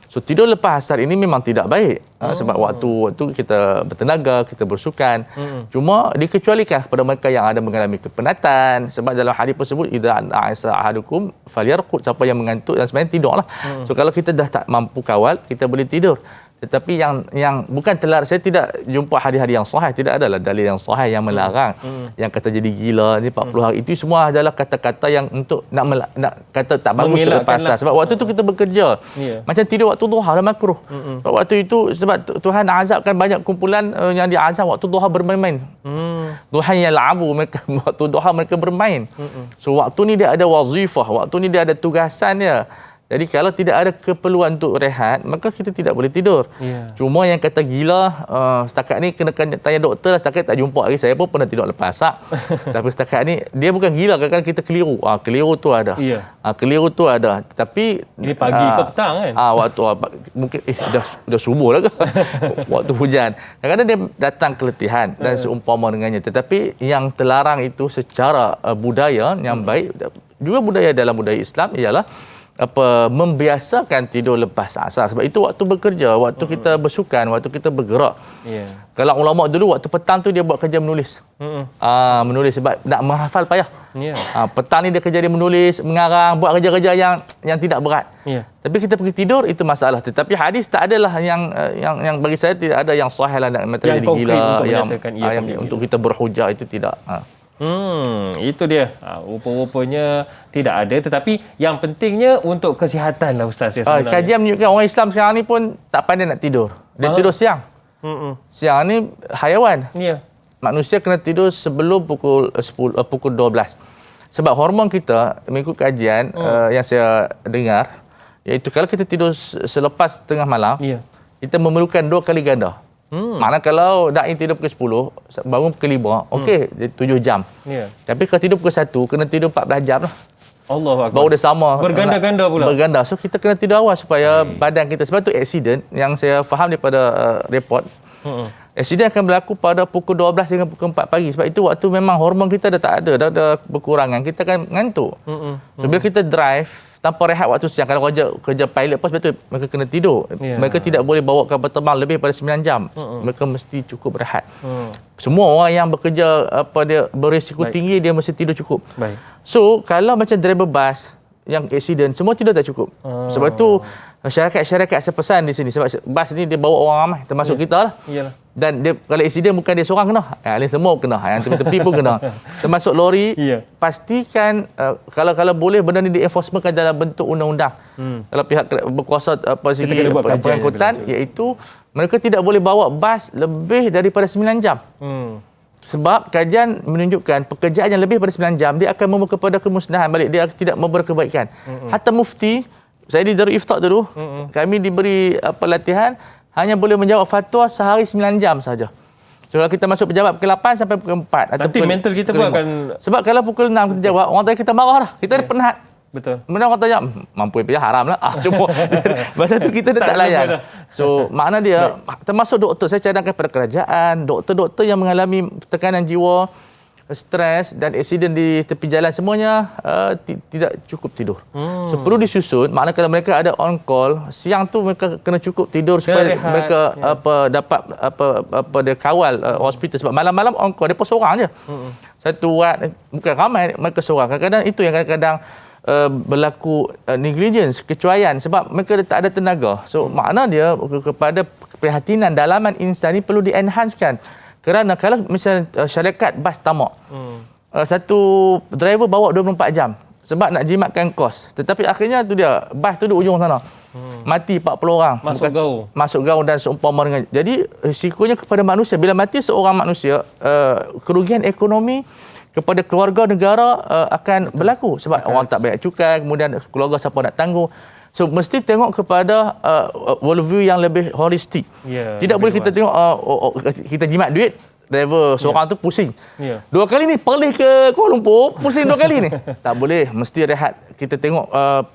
So tidur lepas asar ini memang tidak baik. Sebab waktu kita bertenaga, kita bersukan. Cuma dikecualikan kepada mereka yang ada mengalami kepenatan. Sebab dalam hadis tersebut, idza a'asa ahadukum falyarqud, siapa yang mengantuk dan sebenarnya tidurlah. So kalau kita dah tak mampu kawal, kita boleh tidur. Tetapi yang bukan terlarang, saya tidak jumpa hadis-hadis yang sahih, tidak adalah dalil yang sahih yang melarang, yang kata jadi gila ni 40 hari. Itu semua adalah kata-kata yang untuk nak kata tak bagus terlepas asar. Sebab waktu tu kita bekerja. Macam tidur waktu duha dah makruh. Sebab waktu itu sebab Tuhan azabkan banyak kumpulan yang diazab waktu duha bermain-main. Tuhan yang labu mereka waktu duha mereka bermain. So waktu ni dia ada wazifah, waktu ni dia ada tugasan dia. Jadi kalau tidak ada keperluan untuk rehat, maka kita tidak boleh tidur. Cuma yang kata gila, setakat ni kena tanya doktor lah. Setakat tak jumpa lagi. Saya pun pernah tidur lepas asar. Tapi setakat ni, dia bukan gila. Kadang-kadang kita keliru. Keliru tu ada. Keliru tu ada. Tapi ini pagi ke petang kan? Waktu mungkin dah subuh lah ke? Waktu hujan. Kadang-kadang dia datang keletihan dan seumpama dengannya. Tetapi yang terlarang itu secara budaya yang baik, juga budaya dalam budaya Islam ialah membiasakan tidur lepas asar. Sebab itu waktu bekerja, waktu kita bersukan, waktu kita bergerak. Kalau ulama dulu waktu petang tu dia buat kerja menulis. Menulis sebab nak menghafal payah. Petang ni dia kerja dia menulis, mengarang, buat kerja-kerja yang tidak berat. Tapi kita pergi tidur itu masalah. Tetapi hadis tak adalah yang bagi saya tidak ada yang sahih lah nak mengatakan jadi gila yang untuk kita berhujah itu tidak. Itu dia. Rupa-rupanya tidak ada, tetapi yang pentingnya untuk kesihatan lah Ustaz ya sebenarnya. Kajian menunjukkan orang Islam sekarang ni pun tak pandai nak tidur. Dia tidur siang. Siang ni haiwan. Manusia kena tidur sebelum pukul 12. Sebab hormon kita mengikut kajian yang saya dengar, iaitu kalau kita tidur selepas tengah malam, kita memerlukan 2 kali ganda. Maknanya kalau da'i tidur pukul 10, bangun pukul 5, okey, 7 jam. Tapi kalau tidur pukul 1, kena tidur 14 jam lah. Allahu Akbar. Baru dia sama. Berganda-ganda pula. Berganda. So kita kena tidur awal supaya badan kita. Sebab tu accident yang saya faham daripada report. Accident akan berlaku pada pukul 12 hingga pukul 4 pagi. Sebab itu waktu memang hormon kita dah tak ada, dah ada berkurangan. Kita akan ngantuk. So bila kita drive tanpa rehat waktu siang, kalau kerja pilot pun sebab tu mereka kena tidur. Mereka tidak boleh bawa kapal terbang lebih pada 9 jam. Mereka mesti cukup rehat. Semua orang yang bekerja dia berisiko tinggi, dia mesti tidur cukup. So kalau macam driver bas yang accident, semua tidur tak cukup. Sebab tu syarikat saya pesan di sini, sebab bas ni dia bawa orang ramai termasuk kita lah. Dan dia, kalau accident bukan dia seorang kena, yang semua kena, yang tepi-tepi pun kena. Termasuk lori. Pastikan kalau boleh benda ni di-enforcementkan dalam bentuk undang-undang. Kalau pihak berkuasa segi pengangkutan, iaitu mereka tidak boleh bawa bas lebih daripada 9 jam. Sebab kajian menunjukkan pekerjaan yang lebih daripada 9 jam dia akan membawa kepada kemusnahan balik, dia tidak memberi kebaikan. Hatta mufti, saya di Darul Ifta dulu, kami diberi latihan hanya boleh menjawab fatwa sehari 9 jam saja. So kalau kita masuk pejabat pukul 8 sampai pukul 4 atau nanti mental kita pun akan, sebab kalau pukul 6 kita jawab, orang tanya kita marah dah. Kita dah penat. Betul. Kemudian orang tanya, mampu payah haram lah. Cuma masa tu kita tak layan. So makna dia, termasuk doktor, saya cadangkan pada kerajaan, doktor-doktor yang mengalami tekanan jiwa, stres dan accident di tepi jalan, semuanya tidak cukup tidur. So perlu disusun. Maknanya kalau mereka ada on call, siang tu mereka kena cukup tidur supaya mereka dapat dia kawal hospital. Sebab malam-malam on call dia pun seorang je. Satu ward, bukan ramai, mereka seorang. Kadang-kadang itu yang kadang-kadang berlaku negligence, kecuaian sebab mereka tak ada tenaga. So makna dia kepada keprihatinan dalaman insan ini perlu di-enhancekan. Kerana kalau misalnya syarikat bas tamak, satu driver bawa 24 jam sebab nak jimatkan kos. Tetapi akhirnya tu dia, bas tu di ujung sana. Mati 40 orang. Masuk gaung dan seumpama dengan. Jadi risikonya kepada manusia. Bila mati seorang manusia, kerugian ekonomi kepada keluarga negara akan berlaku. Sebab orang tak bayar cukai, kemudian keluarga siapa nak tanggung. So mesti tengok kepada worldview yang lebih holistik. Tidak boleh kita tengok kita jimat duit, driver seorang tu pusing. 2 kali ni pergi ke Kuala Lumpur, pusing 2 kali ni. Tak boleh, mesti rehat. Kita tengok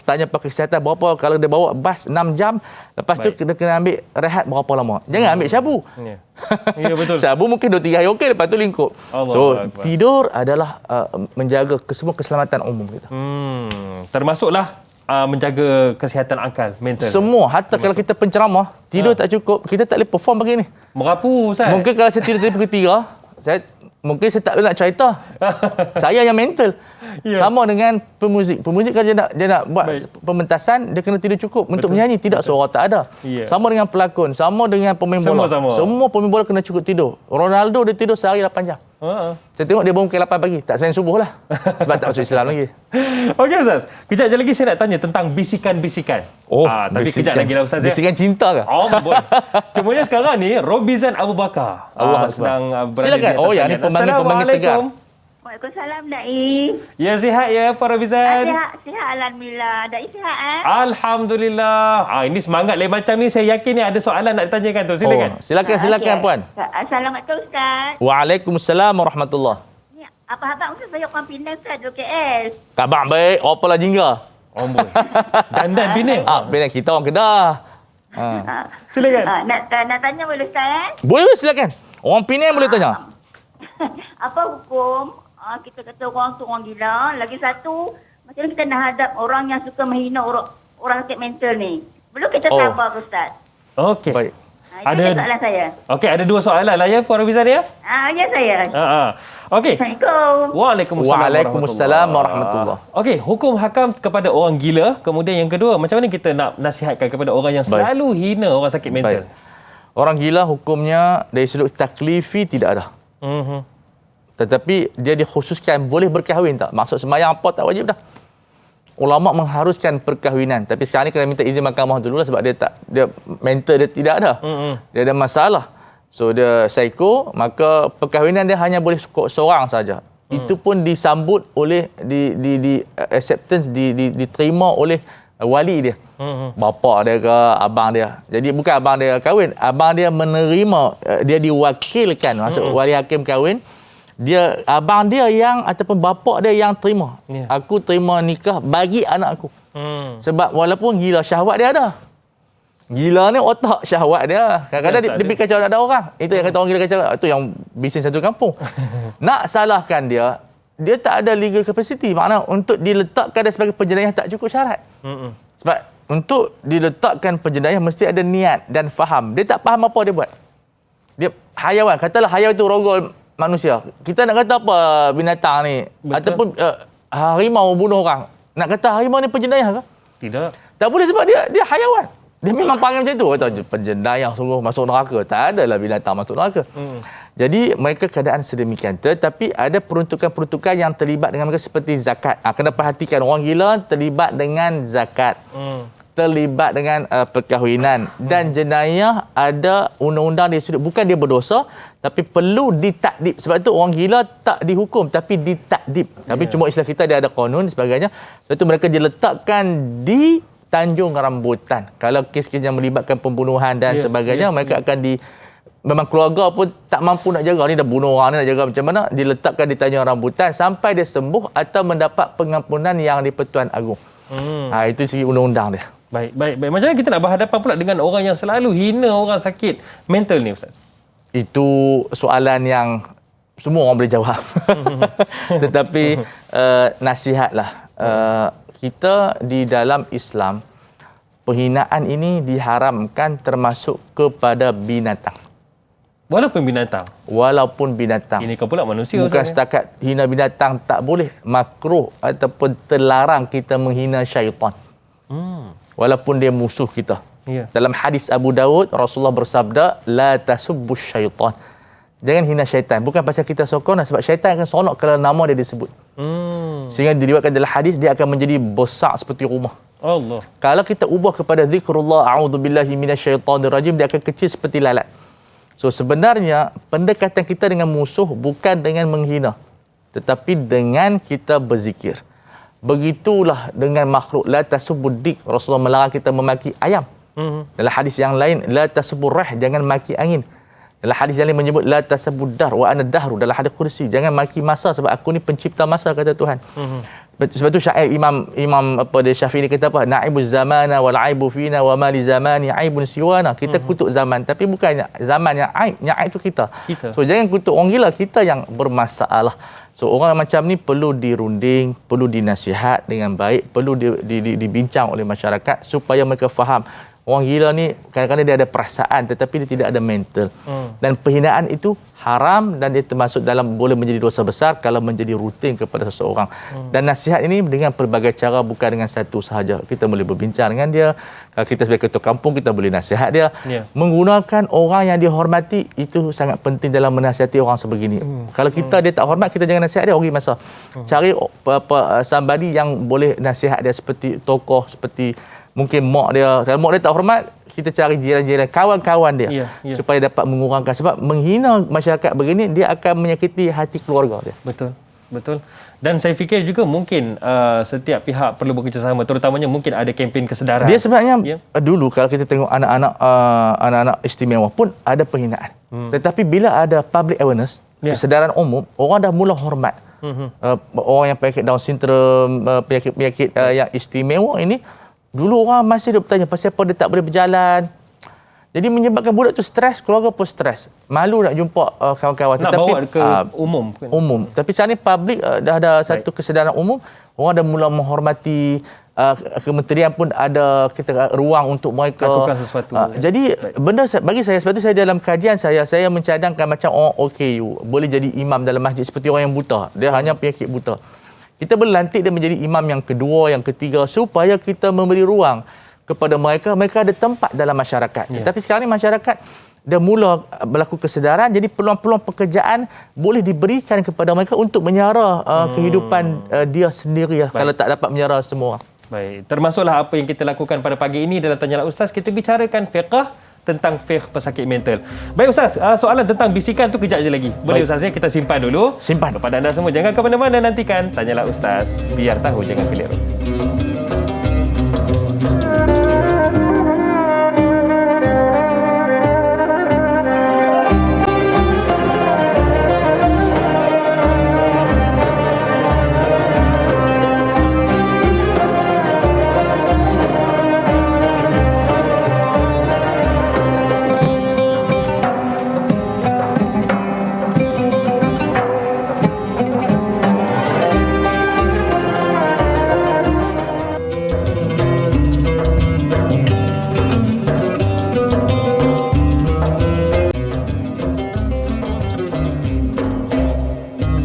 tanya pakar kesihatan berapa kalau dia bawa bas 6 jam, lepas tu kena ambil rehat berapa lama. Jangan ambil syabu. Ya betul. Syabu mungkin 2-3 hari okey, lepas tu lingkup. So tidur adalah menjaga semua keselamatan umum kita. Termasuklah menjaga kesihatan akal, mental. Semua, hatta kalau kita penceramah, tidur tak cukup, kita tak boleh perform begini. Merapu, Ustaz. Mungkin kalau saya tidur pukul 3, mungkin saya tak boleh nak cerita. Saya yang mental. Sama dengan pemuzik. Pemuzik kalau dia nak buat pementasan, dia kena tidur cukup. Untuk menyanyi, tidak, suara tak ada. Sama dengan pelakon, sama dengan pemain bola. Semua pemain bola kena cukup tidur. Ronaldo dia tidur sehari 8 jam. Saya tengok dia bangun pukul 8 pagi. Tak sembahyang subuh lah. Sebab tak masuk Islam lagi. Okey Ustaz. Kejap je lagi saya nak tanya tentang bisikan-bisikan. Tapi kejap lagi lah Ustaz. Bisikan cinta ke? Boleh. Cumanya sekarang ni Robizan Abu Bakar sedang berada silakan. di atas Yang ni pembangkit tegar. Waalaikumsalam, Dai. Ya, sihat ya Pak Robizan? Sihat Alhamdulillah. Dai sihat Alhamdulillah. Ini semangat lain macam ni, saya yakin ni ada soalan nak ditanyakan tu. Silakan. Silakan Puan. Assalamualaikum Ustaz. Waalaikumsalam warahmatullahi. Ni apa khabar Ustaz? Saya orang Penang Ustaz, duduk KL. Khabar baik. Apalah jingga? Dandan Penang. Penang kita orang Kedah. Silakan. Nak tanya boleh Ustaz? Boleh, silakan. Orang Penang boleh tanya. Apa hukum kita kata orang tu orang gila, lagi satu Macam mana kita nak hadap orang yang suka menghina orang sakit mental ni? Belum kita sabar, Ustaz. Okey. Baik. Itu soalan saya. Okey, ada 2 soalan lah ya Puan Rafizan ya? Ya saya. Okey. Assalamualaikum. Waalaikumsalam warahmatullahi. Okey, hukum hakam kepada orang gila. Kemudian yang kedua, macam mana kita nak nasihatkan kepada orang yang selalu hina orang sakit mental? Baik. Orang gila hukumnya dari sudut taklifi tidak ada. Tetapi dia dikhususkan boleh berkahwin tak? Maksud sembahyang apa tak wajib dah. Ulama mengharuskan perkahwinan, tapi sekarang ni kena minta izin mahkamah dulu lah sebab dia mental dia tidak ada. Dia ada masalah. So dia psycho, maka perkahwinan dia hanya boleh seorang saja. Itu pun disambut oleh di acceptance diterima oleh wali dia. Bapa dia ke abang dia. Jadi bukan abang dia kahwin, abang dia menerima, dia diwakilkan. Maksud wali hakim kahwin, dia abang dia yang ataupun bapa dia yang terima. Aku terima nikah bagi anak aku. Sebab walaupun gila syahwat dia ada. Gila ni otak syahwat dia. Kadang-kadang dia pergi kacau ada orang. Itu yang kata orang gila kacau. Itu yang bisnes satu kampung. Nak salahkan dia tak ada legal capacity. Maknanya untuk diletakkan dia sebagai penjenayah tak cukup syarat. Sebab untuk diletakkan penjenayah mesti ada niat dan faham. Dia tak faham apa dia buat. Dia hayawan. Katalah hayawan itu rogol manusia. Kita nak kata apa binatang ni? Betul. Ataupun harimau bunuh orang. Nak kata harimau ni penjenayah ke? Tidak. Tak boleh sebab dia hayawan. Dia memang panggil macam tu. Kata penjenayah sungguh masuk neraka. Tak adalah binatang masuk neraka. Jadi mereka keadaan sedemikian. Tetapi ada peruntukan-peruntukan yang terlibat dengan mereka seperti zakat. Kena perhatikan orang gila terlibat dengan zakat. Terlibat dengan perkahwinan dan jenayah ada undang-undang dia sudut bukan dia berdosa tapi perlu ditakdib. Sebab itu orang gila tak dihukum tapi ditakdib. Tapi cuma istilah kita dia ada kanun dan sebagainya. Sebab itu mereka diletakkan di Tanjung Rambutan. Kalau kes-kes yang melibatkan pembunuhan dan sebagainya mereka akan memang keluarga pun tak mampu nak jaga. Ni dah bunuh orang ni nak jaga macam mana? Diletakkan di Tanjung Rambutan sampai dia sembuh atau mendapat pengampunan yang di-Pertuan Agong. Itu segi undang-undang dia. Baik. Macam mana kita nak berhadapan pula dengan orang yang selalu hina orang sakit mental ni, Ustaz? Itu soalan yang semua orang boleh jawab. Tetapi nasihatlah. Kita di dalam Islam, penghinaan ini diharamkan termasuk kepada binatang. Walaupun binatang? Walaupun binatang. Ini kau pula manusia. Bukan setakat hina binatang tak boleh. Makruh ataupun terlarang kita menghina syaitan. Walaupun dia musuh kita. Dalam hadis Abu Daud, Rasulullah bersabda, La tasubbus syaitan. Jangan hina syaitan. Bukan pasal kita sokong, sebab syaitan akan sonok kalau nama dia disebut. Sehingga diriwayatkan dalam hadis, dia akan menjadi besar seperti rumah. Allah. Kalau kita ubah kepada zikrullah, a'udzubillahi minasyaitanirrajim, dia akan kecil seperti lalat. So sebenarnya, pendekatan kita dengan musuh bukan dengan menghina. Tetapi dengan kita berzikir. Begitulah dengan makhluk. La tasubuddik. Rasulullah melarang kita memaki ayam. Dalam hadis yang lain, la tasuburrah, jangan maki angin. Dalam hadis yang lain menyebut la tasabuddar wa ana dahru. Dalam hadis kursi, jangan maki masa sebab aku ni pencipta masa, kata Tuhan. Sebab tu syair Imam Syafi'i ni kata apa? Na'ibuz zamana wal aibu fina wa ma li zamani aibun siwana. Kita kutuk zaman tapi bukan zaman yang aib. Yang aib tu kita. So jangan kutuk orang gila, kita yang bermasalah. So orang macam ni perlu dirunding, perlu dinasihat dengan baik, perlu dibincang oleh masyarakat supaya mereka faham. Orang gila ni kadang-kadang dia ada perasaan tetapi dia tidak ada mental. Dan penghinaan itu haram dan dia termasuk dalam boleh menjadi dosa besar kalau menjadi rutin kepada seseorang. Dan nasihat ini dengan pelbagai cara, bukan dengan satu sahaja. Kita boleh berbincang dengan dia. Kalau kita sebagai ketua kampung, kita boleh nasihat dia. Menggunakan orang yang dihormati itu sangat penting dalam menasihati orang sebegini. Kalau kita dia tak hormat, kita jangan nasihat dia, rugi masa. Cari somebody yang boleh nasihat dia seperti tokoh, seperti mungkin mak dia. Kalau mak dia tak hormat, kita cari jiran-jiran, kawan-kawan dia supaya dapat mengurangkan. Sebab menghina masyarakat begini, dia akan menyakiti hati keluarga dia. Betul. Dan saya fikir juga mungkin setiap pihak perlu bekerjasama, terutamanya mungkin ada kempen kesedaran. Dia sebenarnya dulu kalau kita tengok anak-anak istimewa pun ada penghinaan. Tetapi bila ada public awareness, kesedaran umum, orang dah mula hormat. Orang yang penyakit Down syndrome, penyakit-penyakit yang istimewa ini, dulu orang masih bertanya pasal apa dia tak boleh berjalan. Jadi menyebabkan budak tu stres, keluarga pun stres. Malu nak jumpa kawan-kawan. Nak Tetapi, bawa ke umum. Umum. Tapi sekarang ni public dah ada satu kesedaran umum. Orang dah mula menghormati, kementerian pun ada ruang untuk mereka Lakukan sesuatu. jadi benda bagi saya, sebab tu saya dalam kajian saya mencadangkan macam orang OKU boleh jadi imam dalam masjid seperti orang yang buta. Dia hanya penyakit buta. Kita boleh lantik dia menjadi imam yang kedua, yang ketiga, supaya kita memberi ruang kepada mereka ada tempat dalam masyarakat. Tapi sekarang ni masyarakat dah mula berlaku kesedaran, jadi peluang-peluang pekerjaan boleh diberikan kepada mereka untuk menyara kehidupan dia sendiri kalau tak dapat menyara semua. Baik, termasuklah apa yang kita lakukan pada pagi ini dalam Tanyalah Ustaz, kita bicarakan fiqh tentang fiqh pesakit mental. Baik Ustaz, soalan tentang bisikan tu kejap je lagi. Boleh Ustaz ya, kita simpan dulu. Simpan. Kepada anda semua, jangan ke mana-mana, nantikan Tanyalah Ustaz. Biar tahu, jangan keliru.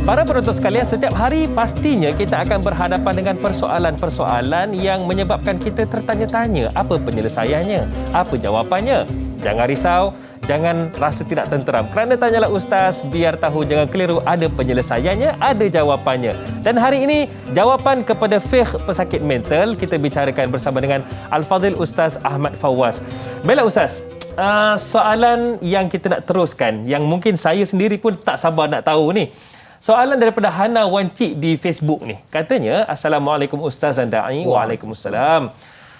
Para penonton sekalian, setiap hari pastinya kita akan berhadapan dengan persoalan-persoalan yang menyebabkan kita tertanya-tanya apa penyelesaiannya, apa jawapannya. Jangan risau, jangan rasa tidak tenteram. Kerana Tanyalah Ustaz, biar tahu jangan keliru, ada penyelesaiannya, ada jawapannya. Dan hari ini, jawapan kepada fiqh pesakit mental kita bicarakan bersama dengan Al-Fadhil Ustaz Ahmad Fawaz. Baiklah Ustaz, soalan yang kita nak teruskan, yang mungkin saya sendiri pun tak sabar nak tahu ni. Soalan daripada Hana Wancik di Facebook ni. Katanya, Assalamualaikum Ustaz dan Da'i. Waalaikumsalam.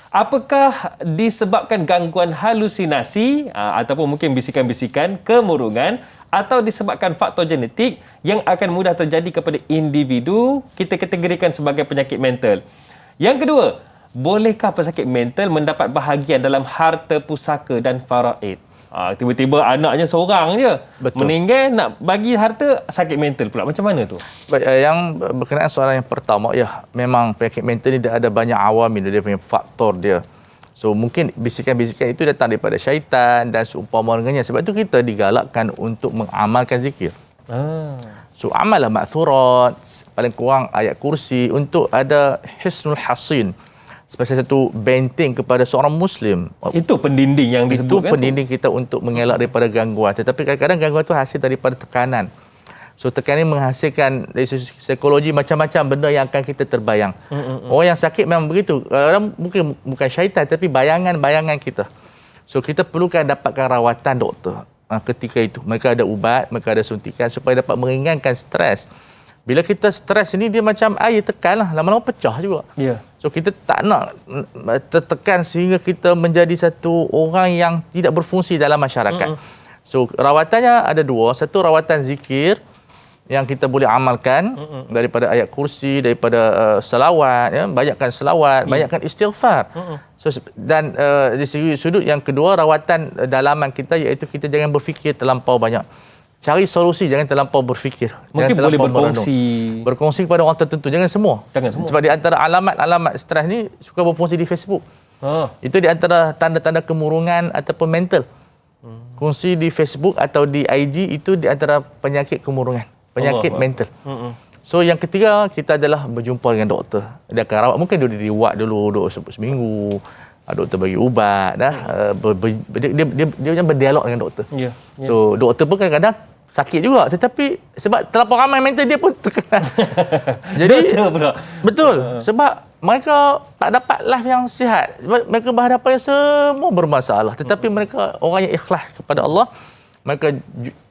Apakah disebabkan gangguan halusinasi ataupun mungkin bisikan-bisikan, kemurungan atau disebabkan faktor genetik yang akan mudah terjadi kepada individu kita kategorikan sebagai penyakit mental? Yang kedua, bolehkah pesakit mental mendapat bahagian dalam harta pusaka dan faraid? Tiba-tiba anaknya seorang je. Betul. Meninggal, nak bagi harta, sakit mental pula. Macam mana tu? Baik, yang berkenaan soalan yang pertama, ya, memang penyakit mental ni dia ada banyak awamil, dia punya faktor dia. So mungkin bisikan-bisikan itu datang daripada syaitan dan seumpama dengannya. Sebab itu kita digalakkan untuk mengamalkan zikir. So amallah ma'thurat, paling kurang ayat kursi, untuk ada hisnul hasin, sebagai satu benteng kepada seorang Muslim. Itu pendinding yang disebutkan. Itu pendinding kita untuk mengelak daripada gangguan. Tetapi kadang-kadang gangguan itu hasil daripada tekanan. So tekanan ini menghasilkan dari sisi psikologi macam-macam benda yang akan kita terbayang. Orang yang sakit memang begitu. Kadang mungkin bukan syaitan tapi bayangan-bayangan kita. So kita perlukan dapatkan rawatan doktor ketika itu. Mereka ada ubat, mereka ada suntikan supaya dapat meringankan stres. Bila kita stres ini, dia macam air tekan lah. Lama-lama pecah juga. Ya. So kita tak nak tertekan sehingga kita menjadi satu orang yang tidak berfungsi dalam masyarakat. So rawatannya ada dua. Satu, rawatan zikir yang kita boleh amalkan daripada ayat kursi, daripada selawat, ya, banyakkan selawat, banyakkan istighfar. So dan di segi sudut yang kedua, rawatan dalaman kita, iaitu kita jangan berfikir terlampau banyak. Cari solusi, jangan terlampau berfikir. Mungkin jangan boleh berkongsi. merenung. Berkongsi kepada orang tertentu, jangan semua. Jangan semua. Sebab di antara alamat-alamat stres ni suka berfungsi di Facebook. Itu di antara tanda-tanda kemurungan ataupun mental. Kongsi di Facebook atau di IG itu di antara penyakit kemurungan, penyakit mental. So yang ketiga, kita adalah berjumpa dengan doktor. Dia akan rawat, mungkin dia dirawat dulu seminggu. Doktor bagi ubat dah. Dia macam berdialog dengan doktor. Ya. So doktor pun kadang-kadang sakit juga, tetapi sebab terlampau ramai mental dia pun terkena. Jadi doktor pula. Betul. Sebab mereka tak dapat life yang sihat. Sebab mereka berhadapan semua bermasalah, tetapi mereka orang yang ikhlas kepada Allah. Mereka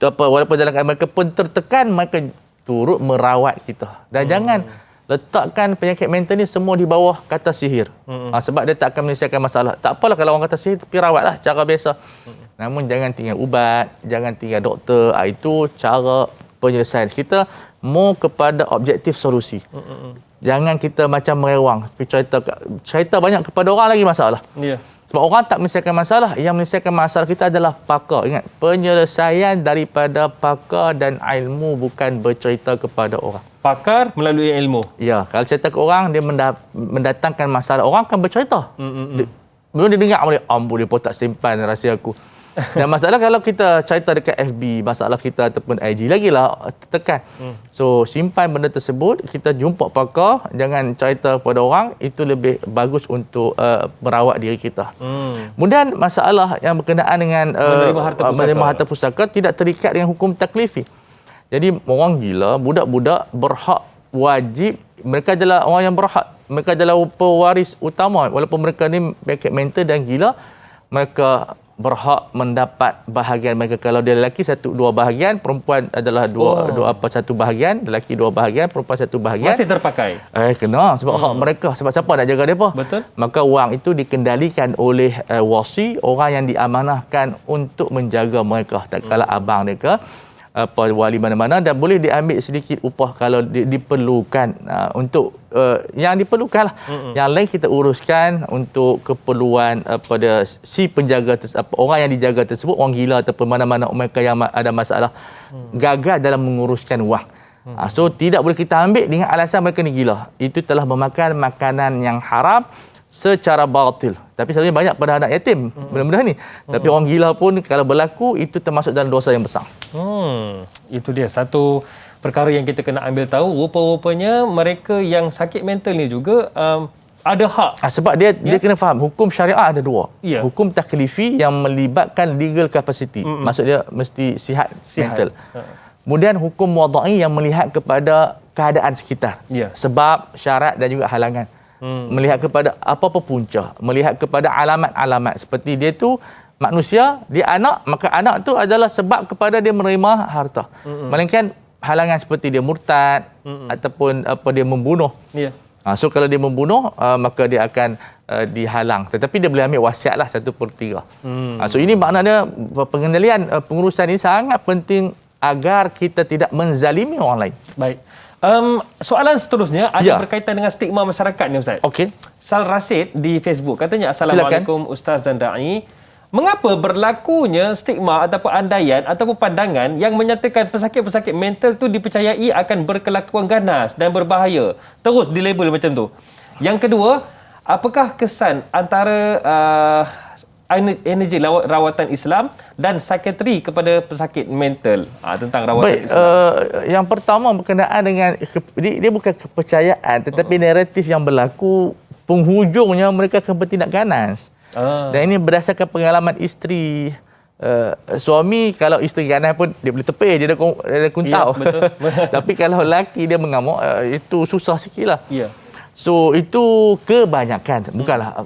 walaupun dalam keadaan mereka pun tertekan, mereka turut merawat kita. Dan jangan letakkan penyakit mental ni semua di bawah kata sihir. Sebab dia tak akan menyelesaikan masalah. Tak apalah kalau orang kata sihir, tapi rawatlah cara biasa. Namun jangan tinggal ubat, jangan tinggal doktor. Itu cara penyelesaian. Kita more kepada objektif solusi. Jangan kita macam merewang. Cerita banyak kepada orang lagi masalah. Ya. Sebab orang tak menyelesaikan masalah. Yang menyelesaikan masalah kita adalah pakar. Ingat, penyelesaian daripada pakar dan ilmu, bukan bercerita kepada orang. Pakar melalui ilmu. Ya, kalau cerita ke orang, dia mendatangkan masalah. Orang akan bercerita. Belum dia dengar boleh, ampun dia pun tak simpan rahsia aku. Dan masalah kalau kita cerita dekat FB, masalah kita ataupun IG, lagilah tekan. So, simpan benda tersebut, kita jumpa pakar, jangan cerita kepada orang, itu lebih bagus untuk merawat diri kita. Kemudian masalah yang berkenaan dengan menerima harta pusaka tidak terikat dengan hukum taklifi. Jadi orang gila, budak-budak berhak wajib, mereka adalah orang yang berhak, mereka adalah pewaris utama, walaupun mereka ni penyakit mental dan gila, mereka berhak mendapat bahagian mereka. Kalau dia lelaki 1-2 bahagian, perempuan adalah satu bahagian, lelaki 2 bahagian, perempuan 1 bahagian. Masih terpakai. Kena sebab hak mereka, sebab siapa nak jaga depa? Betul. Maka wang itu dikendalikan oleh wasi, orang yang diamanahkan untuk menjaga mereka. Tak kala abang mereka, wali mana-mana, dan boleh diambil sedikit upah kalau diperlukan untuk yang diperlukanlah. Yang lain kita uruskan untuk keperluan pada si penjaga orang yang dijaga tersebut, orang gila ataupun mana-mana mereka yang ada masalah gagal dalam menguruskan wang. So tidak boleh kita ambil dengan alasan mereka ni gila. Itu telah memakan makanan yang haram secara batil. Tapi selalunya banyak pada anak yatim benda-benda ni. Tapi orang gila pun kalau berlaku, itu termasuk dalam dosa yang besar. Itu dia satu perkara yang kita kena ambil tahu. Rupa-rupanya mereka yang sakit mental ni juga ada hak. Sebab dia kena faham, hukum syariah ada 2. Ya. Hukum taklifi yang melibatkan legal capacity. Maksud dia mesti sihat mental. Kemudian hukum wada'i yang melihat kepada keadaan sekitar. Ya. Sebab, syarat dan juga halangan. Melihat kepada apa-apa punca, melihat kepada alamat-alamat seperti dia tu manusia, dia anak, maka anak tu adalah sebab kepada dia menerima harta. Melainkan halangan seperti dia murtad ataupun dia membunuh. Ya. So kalau dia membunuh, maka dia akan dihalang. Tetapi dia boleh ambil wasiatlah 1/3. So ini maknanya pengendalian pengurusan ini sangat penting agar kita tidak menzalimi orang lain. Baik. Soalan seterusnya ada berkaitan dengan stigma masyarakat ni, Ustaz. Okey. Sal Rashid di Facebook katanya, Assalamualaikum Ustaz dan Da'i. Mengapa berlakunya stigma ataupun andaian ataupun pandangan yang menyatakan pesakit-pesakit mental tu dipercayai akan berkelakuan ganas dan berbahaya? Terus dilabel macam tu. Yang kedua, apakah kesan antara energi rawatan Islam dan psikiatri kepada pesakit mental tentang rawatan Islam? Yang pertama berkenaan dengan dia bukan kepercayaan, tetapi naratif yang berlaku, penghujungnya mereka akan bertindak ganas. Dan ini berdasarkan pengalaman isteri. Suami kalau isteri ganas pun dia boleh tepih, dia ada kuntau. Ya, betul. Tapi kalau lelaki dia mengamuk, itu susah sikitlah. Ya. So itu kebanyakan,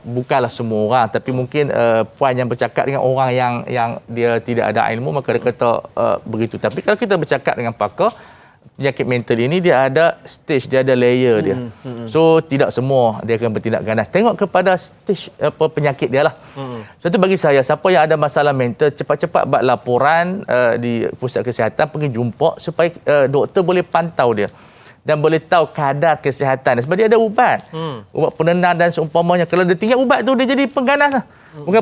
bukanlah semua orang, tapi mungkin puan yang bercakap dengan orang yang dia tidak ada ilmu, maka dia kata begitu. Tapi kalau kita bercakap dengan pakar penyakit mental ini, dia ada stage, dia ada layer dia. So tidak semua dia akan bertindak ganas. Tengok kepada stage penyakit dia lah. So itu bagi saya, siapa yang ada masalah mental, cepat-cepat buat laporan di pusat kesihatan, pergi jumpa supaya doktor boleh pantau dia dan boleh tahu kadar kesihatan. Sebab dia ada ubat. Ubat penenang dan seumpamanya. Kalau dia tinggal ubat tu, dia jadi pengganas lah. Bukan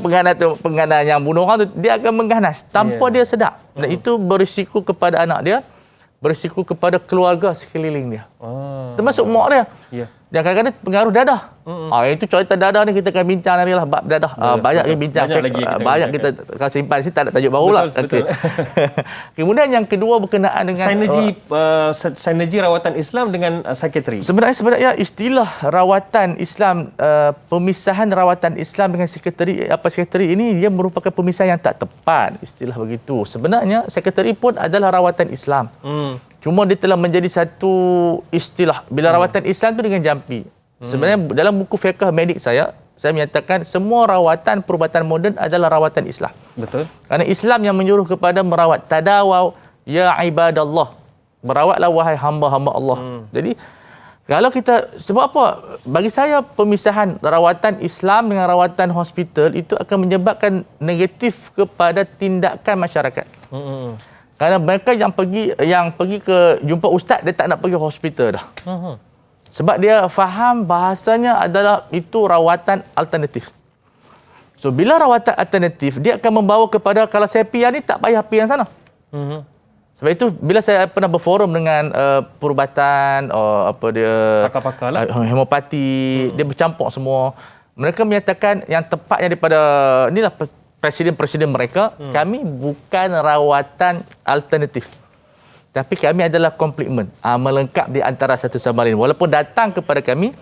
pengganas yang bunuh orang tu, dia akan mengganas tanpa dia sedar. Dan itu berisiko kepada anak dia, berisiko kepada keluarga sekeliling dia. Termasuk mak dia. Dan kadang-kadang pengaruh dadah. Itu cerita dadah ni kita akan bincang nanti lah, bab dadah. Banyak yang bincang. Banyak kita akan simpan. Sini tak ada tajuk baru lah. Betul. Kemudian yang kedua berkenaan dengan sinergi rawatan Islam dengan psikiatri. Sebenarnya istilah rawatan Islam, pemisahan rawatan Islam dengan psikiatri ini, dia merupakan pemisahan yang tak tepat, istilah begitu. Sebenarnya psikiatri pun adalah rawatan Islam. Cuma dia telah menjadi satu istilah. Bila rawatan Islam tu dengan jampi. Sebenarnya dalam buku fiqh medik saya menyatakan semua rawatan perubatan moden adalah rawatan Islam. Betul. Kerana Islam yang menyuruh kepada merawat. Tadawau ya ibadallah. Merawatlah wahai hamba-hamba Allah. Jadi kalau kita, sebab apa? Bagi saya pemisahan rawatan Islam dengan rawatan hospital itu akan menyebabkan negatif kepada tindakan masyarakat. Kerana mereka yang pergi ke jumpa ustaz, dia tak nak pergi hospital dah. Sebab dia faham bahasanya adalah itu rawatan alternatif. So bila rawatan alternatif, dia akan membawa kepada kalau saya pergi yang ni tak payah pergi yang sana. Sebab itu bila saya pernah berforum dengan perubatan Pakar-pakar lah. homopati, dia bercampur semua. Mereka menyatakan yang tepatnya daripada inilah presiden-presiden mereka, kami bukan rawatan alternatif. Tapi kami adalah komplement, melengkap di antara satu sama lain. Walaupun datang kepada kami,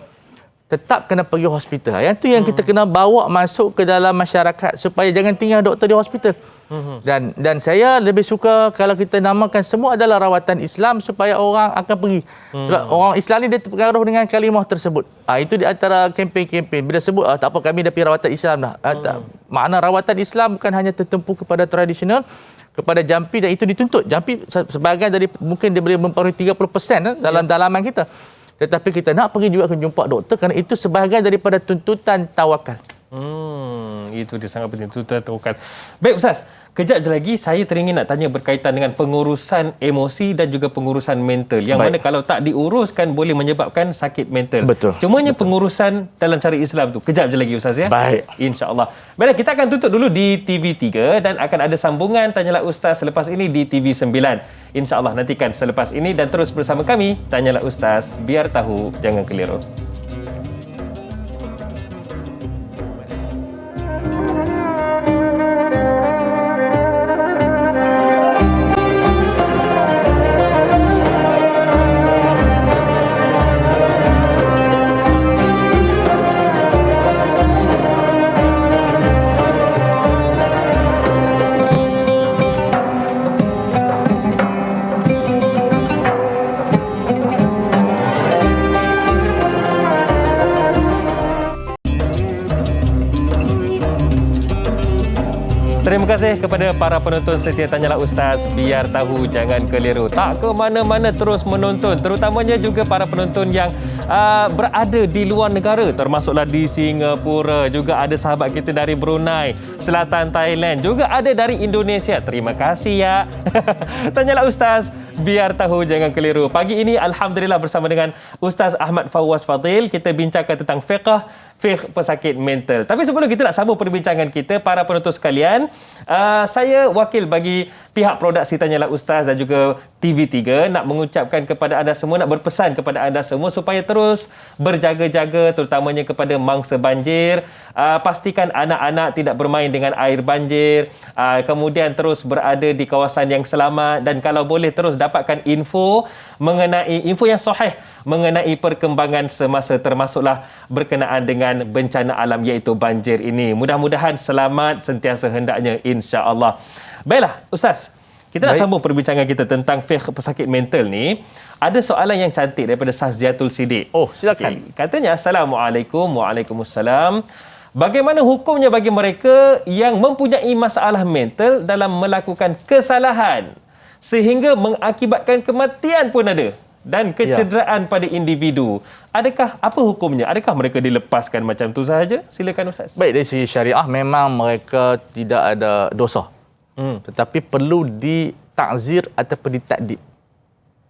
tetap kena pergi hospital. Yang tu yang kita kena bawa masuk ke dalam masyarakat supaya jangan tinggal doktor di hospital. Dan saya lebih suka kalau kita namakan semua adalah rawatan Islam supaya orang akan pergi. Sebab orang Islam ni dia terpengaruh dengan kalimah tersebut. Itu di antara kempen-kempen. Bila sebut tak apa kami dah pergi rawatan Islam dah. Makna rawatan Islam bukan hanya tertumpu kepada tradisional, kepada jampi, dan itu dituntut. Jampi sebahagian dari mungkin dia boleh mempengaruhi 30% dalam dalaman kita. Tetapi kita nak pergi juga ke jumpa doktor kerana itu sebahagian daripada tuntutan tawakal. Itu dia sangat penting, tuntutan tawakal. Baik Ustaz, kejap je lagi saya teringin nak tanya berkaitan dengan pengurusan emosi dan juga pengurusan mental. Yang mana kalau tak diuruskan boleh menyebabkan sakit mental. Betul. Cumanya pengurusan dalam cara Islam tu. Kejap je lagi Ustaz ya. Baik. InsyaAllah. Baiklah, kita akan tutup dulu di TV3 dan akan ada sambungan Tanyalah Ustaz selepas ini di TV9. InsyaAllah nantikan selepas ini dan terus bersama kami. Tanyalah Ustaz, biar tahu jangan keliru. Terima kasih kepada para penonton setia Tanyalah Ustaz, biar tahu jangan keliru. Tak ke mana-mana terus menonton, terutamanya juga para penonton yang berada di luar negara, termasuklah di Singapura, juga ada sahabat kita dari Brunei, Selatan Thailand, juga ada dari Indonesia. Terima kasih ya. Tanyalah Ustaz, biar tahu jangan keliru. Pagi ini alhamdulillah bersama dengan Ustaz Ahmad Fawaz Fadil, kita bincangkan tentang fiqh pesakit mental. Tapi sebelum kita nak sambung perbincangan kita, para penonton sekalian, saya wakil bagi pihak produksi Tanyalah Ustaz dan juga TV3 nak mengucapkan kepada anda semua, nak berpesan kepada anda semua supaya terus berjaga-jaga, terutamanya kepada mangsa banjir. Pastikan anak-anak tidak bermain dengan air banjir, kemudian terus berada di kawasan yang selamat, dan kalau boleh terus dapatkan info yang sahih mengenai perkembangan semasa, termasuklah berkenaan dengan bencana alam iaitu banjir ini. Mudah-mudahan selamat sentiasa hendaknya, insya-Allah. Baiklah Ustaz, kita nak sambung perbincangan kita tentang fiqh pesakit mental ni. Ada soalan yang cantik daripada Sazziatul Sidik. Oh, silakan. Okay. Katanya, Assalamualaikum. Waalaikumsalam. Bagaimana hukumnya bagi mereka yang mempunyai masalah mental dalam melakukan kesalahan sehingga mengakibatkan kematian pun ada dan kecederaan pada individu? Adakah apa hukumnya? Adakah mereka dilepaskan macam tu sahaja? Silakan Ustaz. Baik, dari segi syariah memang mereka tidak ada dosa. Tetapi perlu ditakzir ataupun ditakdib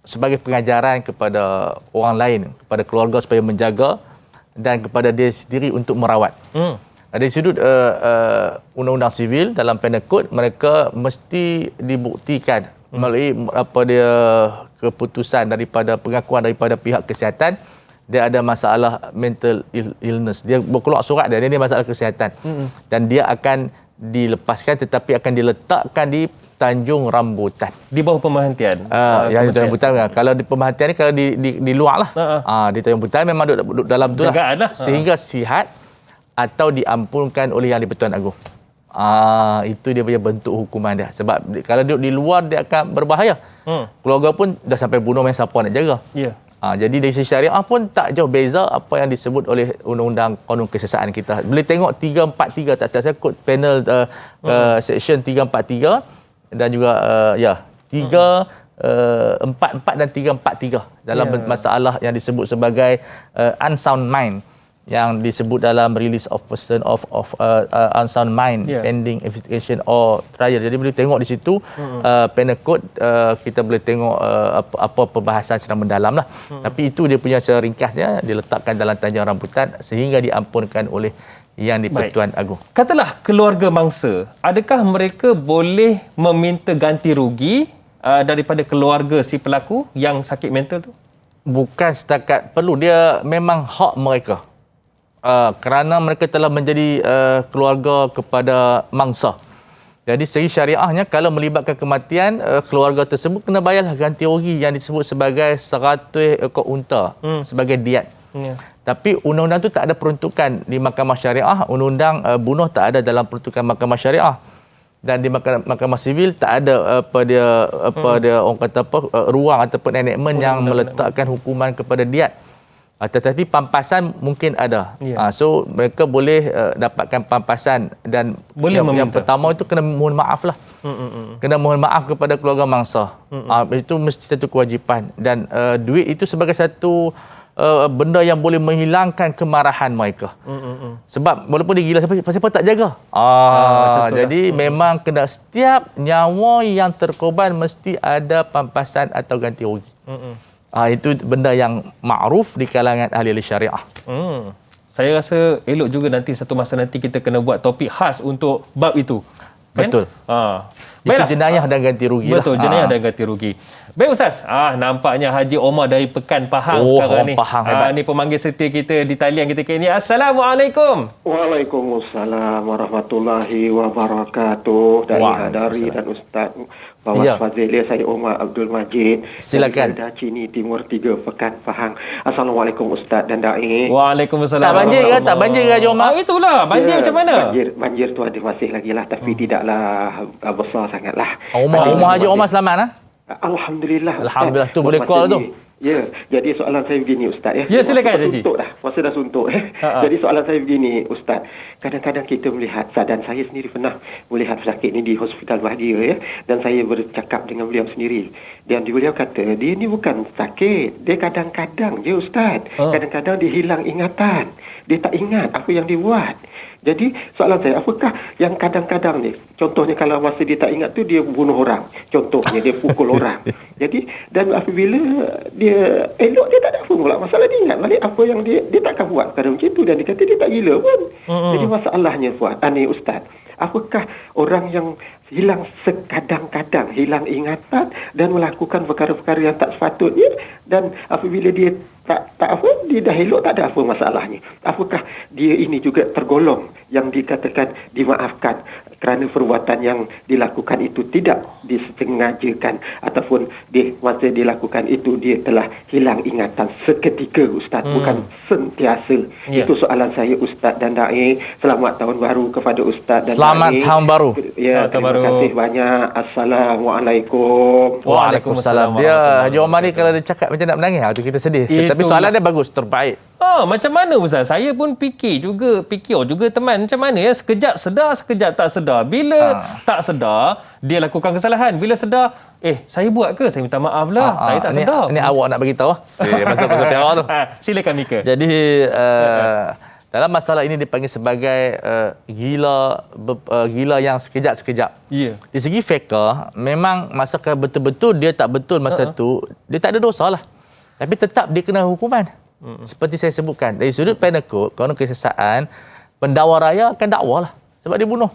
sebagai pengajaran kepada orang lain, kepada keluarga supaya menjaga, dan kepada dia sendiri untuk merawat. Dari sudut undang-undang sivil dalam penal code, mereka mesti dibuktikan melalui keputusan daripada pengakuan daripada pihak kesihatan dia ada masalah mental illness. Dia berkeluar surat dia ni masalah kesihatan. Dan dia akan dilepaskan, tetapi akan diletakkan di Tanjung Rambutan. Di bawah pemerhatian. Yang Tanjung Rambutan. Kalau di pemerhatian ni kalau di luar lah. Di Tanjung Rambutan memang duduk dalam tu lah. Sehingga sihat atau diampunkan oleh Yang di-Pertuan Agong. Itu dia punya bentuk hukuman dia. Sebab kalau duduk di luar dia akan berbahaya. Keluarga pun dah sampai bunuh, main siapa nak jaga. Jadi dari sisi syariah pun tak jauh beza apa yang disebut oleh undang-undang kanun kesesaan kita. Boleh tengok 343 tak salah kod panel section 343 dan juga 344 dan 343 dalam masalah yang disebut sebagai unsound mind. yang disebut dalam release of person of unsound mind pending investigation or trial. Jadi boleh tengok di situ penal code, kita boleh tengok apa perbahasan secara mendalam lah. Tapi itu dia punya secara ringkasnya diletakkan dalam Tanjung Rambutan sehingga diampunkan oleh Yang di-Pertuan Agong. Katalah keluarga mangsa, adakah mereka boleh meminta ganti rugi daripada keluarga si pelaku yang sakit mental tu? Bukan setakat perlu, dia memang hak mereka. Kerana mereka telah menjadi keluarga kepada mangsa. Jadi segi syariahnya kalau melibatkan kematian, keluarga tersebut kena bayarlah ganti rugi yang disebut sebagai 100 ekor unta sebagai diat. Tapi undang-undang tu tak ada peruntukan di mahkamah syariah. Undang-undang bunuh tak ada dalam peruntukan mahkamah syariah. Dan di mahkamah sivil tak ada dia orang kata ruang ataupun enactment yang meletakkan hukuman kepada diat. Tetapi pampasan mungkin ada. So mereka boleh dapatkan pampasan dan boleh yang pertama itu kena mohon maaf lah. Kena mohon maaf kepada keluarga mangsa. Itu mesti satu kewajipan dan duit itu sebagai satu benda yang boleh menghilangkan kemarahan mereka. Sebab walaupun dia gila siapa tak jaga. Jadi memang kena setiap nyawa yang terkorban mesti ada pampasan atau ganti rugi. Itu benda yang makruf di kalangan ahli syariah. Saya rasa elok juga nanti satu masa nanti kita kena buat topik khas untuk bab itu. Kan? Betul. Itu jenayah dan ganti rugi. Betul, jenayah dan ganti rugi. Baik Ustaz, nampaknya Haji Omar dari Pekan Pahang sekarang ni. Pahang hebat. Ni pemanggil setia kita di talian kita kini. Assalamualaikum. Waalaikumsalam warahmatullahi wabarakatuh. Dari dan Ustaz Fawaz Fazil, saya Omar Abdul Majid. Silakan. Dari Cini Timur 3 Pekan Pahang. Assalamualaikum Ustaz dan Da'i. Waalaikumsalam. Tak banjir ke? Tak banjir ke Haji Omar? Itulah, banjir macam mana? Banjir tu ada masih lagi lah, tapi tidaklah besar sangatlah. Haji Omar selamat lah. Alhamdulillah. Alhamdulillah, tu boleh call tu. Ya, jadi soalan saya begini Ustaz ya. Ya, silakan Haji. Masa dah suntuk. Jadi soalan saya begini Ustaz. Kadang-kadang kita melihat, dan saya sendiri pernah melihat sakit ni di Hospital Bahagia ya, dan saya bercakap dengan beliau sendiri. Dan beliau kata, dia ni bukan sakit, dia kadang-kadang je Ustaz. Kadang-kadang dia hilang ingatan. Dia tak ingat apa yang dia buat. Jadi soalan saya, apakah yang kadang-kadang ni, contohnya kalau masa dia tak ingat tu dia bunuh orang, contohnya dia pukul orang. Jadi dan apabila dia elok, dia tak ada apa pula masalah, dia ingat balik apa yang dia takkan buat pada macam tu, dan dia kata dia tak gila pun. Jadi masalahnya Ustaz, apakah orang yang hilang sekadang-kadang, hilang ingatan dan melakukan perkara-perkara yang tak sepatutnya, dan apabila dia dia dah elok, tak ada apa masalahnya. Apakah dia ini juga tergolong yang dikatakan dimaafkan kerana perbuatan yang dilakukan itu tidak disengajakan, ataupun masa dilakukan itu dia telah hilang ingatan seketika Ustaz, bukan sentiasa. Itu soalan saya Ustaz dan Da'i. Selamat tahun baru kepada Ustaz dan Selamat Da'i. Tahun baru. Ya, terima kasih banyak. Assalamualaikum. Waalaikumsalam. Dia Haji Omar ni kalau dia cakap macam nak menangis, tu kita sedih. Tapi soalan dia bagus, terbaik. Macam mana Ustaz? Saya pun fikir juga teman, macam mana ya, sekejap sedar, sekejap tak sedar. Bila tak sedar, dia lakukan kesalahan. Bila sedar, saya buat ke? Saya minta maaf lah. Saya tak sedar. Ini awak nak bagi tahu. Pasal perak tu. Silakan Mika. Jadi dalam masalah ini dipanggil sebagai gila yang sekejap-sekejap. Di segi fiqh, memang masa betul-betul dia tak betul masa tu, dia tak ada dosa lah. Tapi tetap dia kena hukuman. Seperti saya sebutkan, dari sudut penal code, kalau kesesaan, pendakwa raya akan dakwa lah sebab dia bunuh.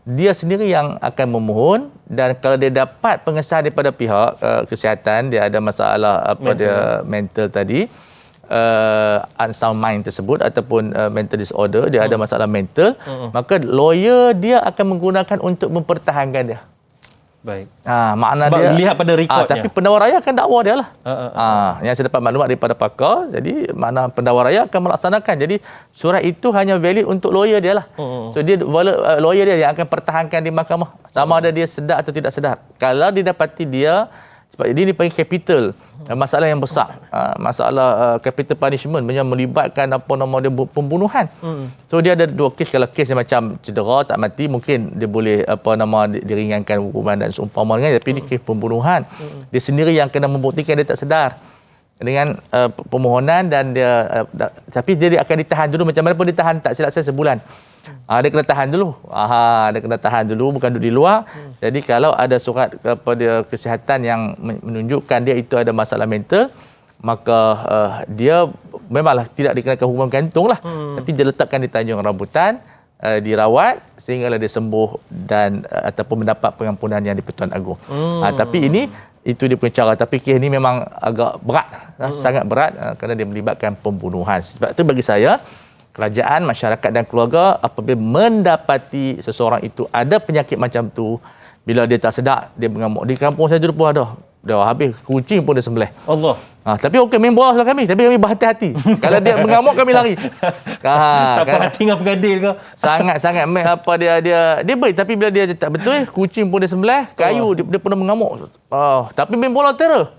Dia sendiri yang akan memohon, dan kalau dia dapat pengesahan daripada pihak kesihatan, dia ada masalah mental tadi, unsound mind tersebut ataupun mental disorder, dia ada masalah mental, maka lawyer dia akan menggunakan untuk mempertahankan dia. Baik. Makna sebab dia lihat pada rekodnya. Tapi pendakwa raya akan dakwa dia lah. Yang saya dapat maklumat daripada pakar, jadi makna pendakwa raya akan melaksanakan. Jadi surat itu hanya valid untuk lawyer dia lah. So dia lawyer dia yang akan pertahankan di mahkamah, sama ada dia sedar atau tidak sedar. Kalau didapati dia, sebab ini dipanggil capital, masalah yang besar, masalah capital punishment yang melibatkan pembunuhan. So dia ada dua kes. Kalau kes yang macam cedera tak mati, mungkin dia boleh diringankan hukuman dan seumpama dengan, tapi ini kes pembunuhan. Dia sendiri yang kena membuktikan dia tak sedar. dengan permohonan dan dia tapi dia akan ditahan dulu, macam mana pun ditahan, tak silap saya sebulan. Dia kena tahan dulu. Dia kena tahan dulu, bukan duduk di luar. Jadi kalau ada surat kepada kesihatan yang menunjukkan dia itu ada masalah mental, maka dia memanglah tidak dikenakan hukuman gantung lah. Tapi dia letakkan di Tanjung Rambutan, dirawat sehinggalah dia sembuh dan ataupun mendapat pengampunan yang di-Pertuan Agong. Tapi ini itu dia punya cara. Tapi kes ini memang agak berat, sangat berat kerana dia melibatkan pembunuhan. Sebab itu bagi saya, kerajaan, masyarakat dan keluarga apabila mendapati seseorang itu ada penyakit macam tu, bila dia tak sedar, dia mengamuk. Di kampung saya dulu pun ada. Dah habis kucing pun dia sembelih. Allah. Tapi okey, main bola kami. Tapi kami berhati-hati. Kalau dia mengamuk, kami lari. Tak puas hati dengan pegadil ke? Sangat-sangat dia baik, tapi bila dia tak betul, kucing pun dia sembelih, kayu dia pernah mengamuk. Tapi main bola terror.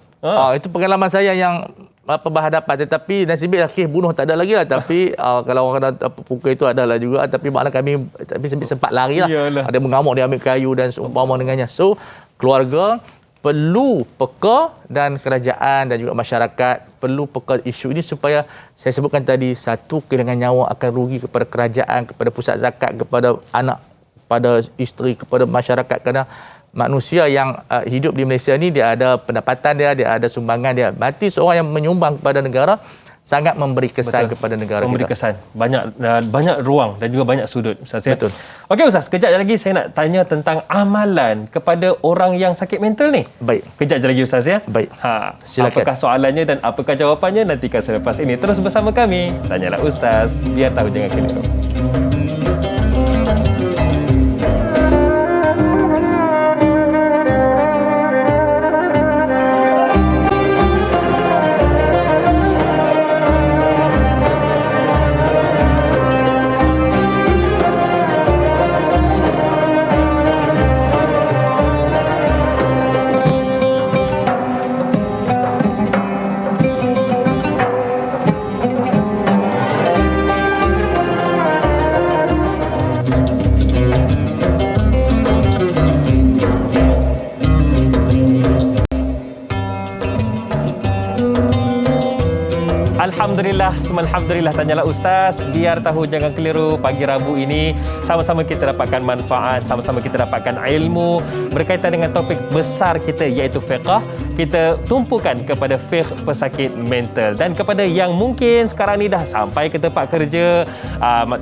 Itu pengalaman saya yang berhadapan. Tetapi nasibnya kes bunuh tak ada lagi lah. Tapi kalau orang kena pukul itu adalah juga. Tapi makna kami sempat lari lah. Ada mengamuk, dia ambil kayu dan seumpama dengannya. So keluarga perlu peka dan kerajaan dan juga masyarakat perlu peka isu ini supaya saya sebutkan tadi, satu, kehilangan nyawa akan rugi kepada kerajaan, kepada pusat zakat, kepada anak, kepada isteri, kepada masyarakat, kerana manusia yang hidup di Malaysia ni dia ada pendapatan dia ada sumbangan dia. Mati seorang yang menyumbang kepada negara sangat memberi kesan kepada negara memberi kita. Kesan. Banyak ruang dan juga banyak sudut, Ustaz. Betul. Okey Ustaz, kejap lagi saya nak tanya tentang amalan kepada orang yang sakit mental ni. Baik. Kejap lagi Ustaz ya. Baik. Silakan. Apakah soalannya dan apakah jawapannya, nantikan selepas ini. Terus bersama kami. Tanyalah Ustaz, biar tahu jangan keliru. Alhamdulillah, tanyalah Ustaz, biar tahu jangan keliru. Pagi Rabu ini sama-sama kita dapatkan manfaat, sama-sama kita dapatkan ilmu berkaitan dengan topik besar kita iaitu fiqh. Kita tumpukan kepada fiqh pesakit mental, dan kepada yang mungkin sekarang ni dah sampai ke tempat kerja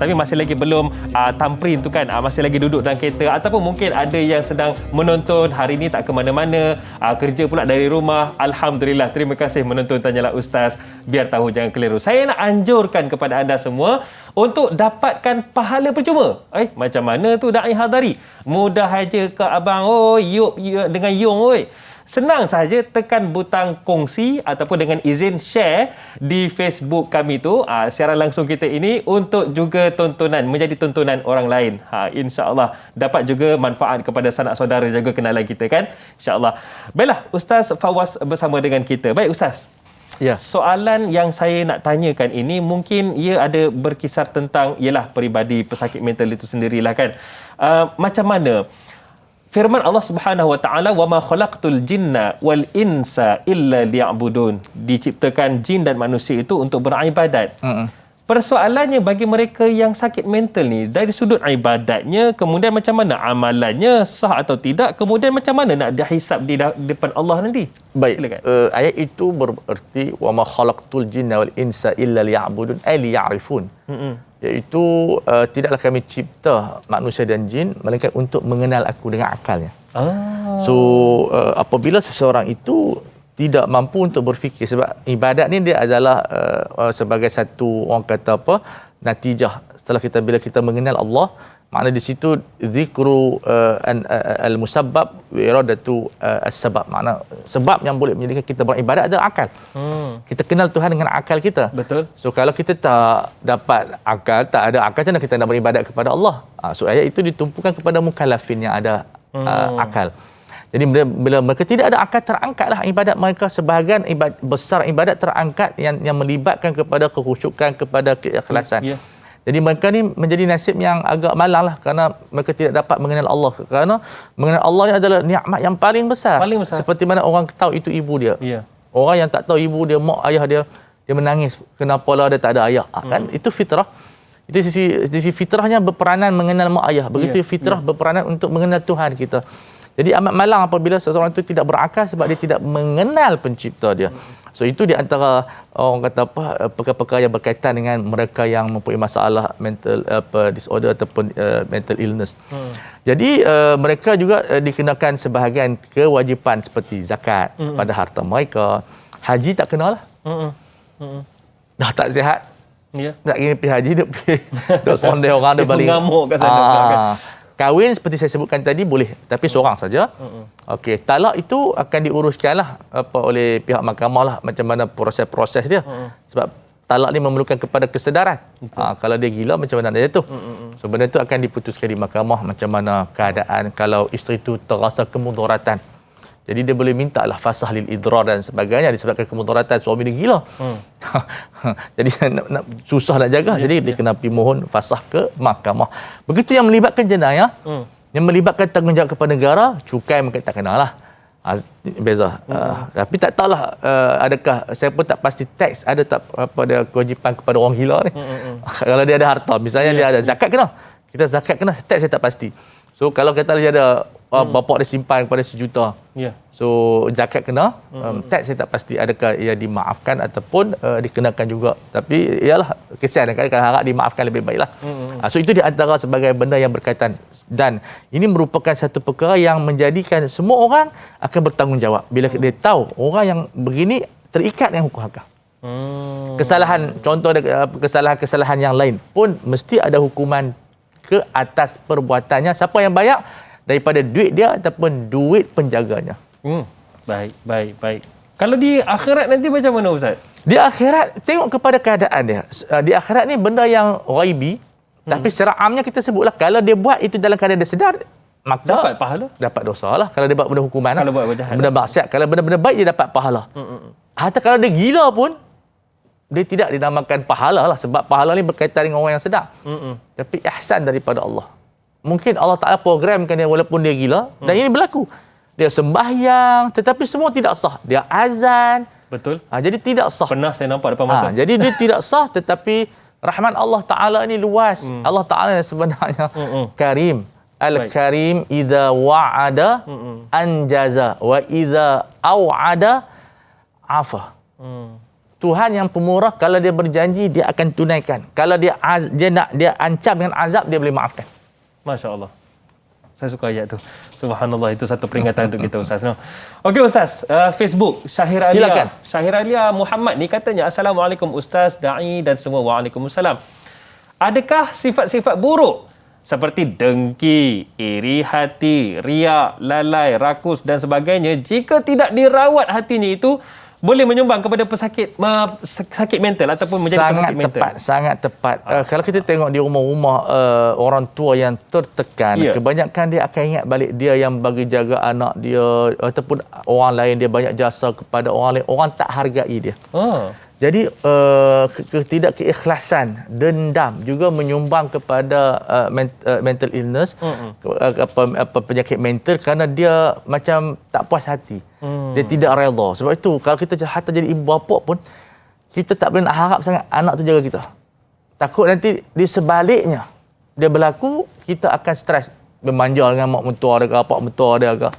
tapi masih lagi belum tamprin tu kan, masih lagi duduk dalam kereta, ataupun mungkin ada yang sedang menonton hari ni tak ke mana-mana, kerja pula dari rumah. Alhamdulillah, terima kasih menonton Tanyalah Ustaz, biar tahu jangan keliru. Saya nak anjurkan kepada anda semua untuk dapatkan pahala percuma. Macam mana tu Da'i Hadari? Mudah aja ke abang. Yuk dengan Yung oi. Senang saja, tekan butang kongsi ataupun dengan izin share di Facebook kami tu, siaran langsung kita ini, untuk juga tontonan, menjadi tontonan orang lain. InsyaAllah dapat juga manfaat kepada sanak saudara, jaga kenalan kita kan, insyaAllah. Baiklah, Ustaz Fawaz bersama dengan kita. Baik Ustaz, ya, soalan yang saya nak tanyakan ini mungkin ia ada berkisar tentang ialah peribadi pesakit mental itu sendirilah kan. Macam mana firman Allah Subhanahu Wa Taala, wa ma khalaqtul jinna wal insa illa liya'budun, diciptakan jin dan manusia itu untuk beribadat. Persoalannya bagi mereka yang sakit mental ni, dari sudut ibadatnya, kemudian macam mana amalannya, sah atau tidak, kemudian macam mana nak dihisap di depan Allah nanti? Baik. Ayat itu bererti wa ma khalaqtul jinna wal insa illa liya'budun ay liya'rifun. Iaitu tidaklah kami cipta manusia dan jin melainkan untuk mengenal aku dengan akalnya. So apabila seseorang itu tidak mampu untuk berfikir, sebab ibadat ni dia adalah sebagai satu, orang kata apa, natijah setelah bila kita mengenal Allah. Makna di situ zikru al-musabbab wa iradatu as-sabab. Makna sebab yang boleh menjadikan kita beribadat adalah akal. Kita kenal Tuhan dengan akal kita. Betul. So kalau kita tak dapat akal, tak ada akal, macam mana kita nak beribadat kepada Allah? So ayat itu ditumpukan kepada mukallafin yang ada akal. Jadi bila mereka tidak ada akal, terangkatlah ibadat mereka. Sebahagian besar ibadat terangkat yang melibatkan kepada kekhusyukan, kepada keikhlasan. Jadi mereka ni menjadi nasib yang agak malang lah, kerana mereka tidak dapat mengenal Allah. Kerana mengenal Allah ni adalah nikmat yang paling besar. Seperti mana orang tahu itu ibu dia. Orang yang tak tahu ibu dia, mak ayah dia, dia menangis. Kenapalah dia tak ada ayah. Kan itu fitrah. Itu sisi fitrahnya berperanan mengenal mak ayah. Begitu fitrah berperanan untuk mengenal Tuhan kita. Jadi amat malang apabila seseorang itu tidak berakal sebab dia tidak mengenal pencipta dia. So itu di antara orang kata perkara-perkara yang berkaitan dengan mereka yang mempunyai masalah mental disorder ataupun mental illness. Jadi mereka juga dikenakan sebahagian kewajipan seperti zakat pada harta mereka. Haji tak kenalah. Dah tak sihat. Ya. Nak pergi haji dia pergi duk sondeh orang dia balik. Mengamuk kat sana pula kan. Kahwin seperti saya sebutkan tadi boleh, tapi seorang saja. Okey, talak itu akan diuruskanlah oleh pihak mahkamah lah macam mana proses-proses dia. Sebab talak ni memerlukan kepada kesedaran. Kalau dia gila macam mana dia tu. So benda itu akan diputuskan di mahkamah macam mana keadaan kalau isteri itu terasa kemudaratan. Jadi dia boleh minta lah fasah lil idrar dan sebagainya disebabkan kemudaratan suami dia gila. Jadi nak susah nak jaga. Jadi dia kena pergi mohon fasah ke mahkamah. Begitu yang melibatkan jenayah, yang melibatkan tanggungjawab kepada negara, cukai mungkin tak kenal lah. Beza. Tapi tak tahulah adakah, saya pun tak pasti teks ada tak pada kewajipan kepada orang gila ni. Kalau dia ada harta, misalnya dia ada zakat kena. Kita zakat kena, teks saya tak pasti. So kalau kata dia ada bapak dia simpan kepada 1 juta. So zakat kena, teks saya tak pasti adakah ia dimaafkan ataupun dikenakan juga. Tapi ialah kesian kadang-kadang harap dimaafkan lebih baiklah. So itu di antara sebagai benda yang berkaitan dan ini merupakan satu perkara yang menjadikan semua orang akan bertanggungjawab bila dia tahu orang yang begini terikat dengan hukum hakam. Kesalahan, contoh kesalahan-kesalahan yang lain pun mesti ada hukuman ke atas perbuatannya. Siapa yang bayar daripada duit dia ataupun duit penjaganya. Baik. Kalau di akhirat nanti macam mana Ustaz? Di akhirat tengok kepada keadaan dia. Di akhirat ni benda yang ghaibi, tapi secara amnya kita sebutlah kalau dia buat itu dalam keadaan dia sedar, maka dapat pahala. Dapat dosa lah kalau dia buat benda hukuman. Kalau buat jahat. Benda maksiat, kalau benda-benda baik dia dapat pahala. Hatta kalau dia gila pun dia tidak dinamakan pahala lah sebab pahala ni berkaitan dengan orang yang sedar. Tapi ihsan daripada Allah. Mungkin Allah Ta'ala programkan dia walaupun dia gila dan ini berlaku. Dia sembahyang tetapi semua tidak sah. Dia azan. Betul. Jadi tidak sah. Pernah saya nampak depan mata. Jadi dia tidak sah tetapi rahman Allah Ta'ala ini luas. Allah Ta'ala yang sebenarnya Karim. Al-Karim idza wa'ada anjaza wa idza au'ada afa. Tuhan yang pemurah kalau dia berjanji dia akan tunaikan. Kalau dia ancam dengan azab dia boleh maafkan. Masya-Allah. Saya suka ayat tu. Subhanallah, itu satu peringatan untuk kita Ustaz. Okey Ustaz, Facebook Syahir Alia. Silakan. Syahir Alia Muhammad ni katanya Assalamualaikum Ustaz, dai dan semua waalaikumsalam. Adakah sifat-sifat buruk seperti dengki, iri hati, riak, lalai, rakus dan sebagainya jika tidak dirawat hatinya itu boleh menyumbang kepada sakit mental ataupun menjadi pesakit mental? Sangat tepat. Kalau kita tengok di rumah-rumah orang tua yang tertekan, kebanyakan dia akan ingat balik dia yang bagi jaga anak dia ataupun orang lain, dia banyak jasa kepada orang lain, orang tak hargai dia. Jadi tidak keikhlasan, dendam juga menyumbang kepada mental illness, penyakit mental kerana dia macam tak puas hati. Dia tidak redha. Sebab itu kalau kita hatta jadi ibu bapa pun kita tak boleh nak harap sangat anak tu jaga kita. Takut nanti di sebaliknya dia berlaku, kita akan stres, bermanja dengan mak mentua dia ke bapak mentua dia ke.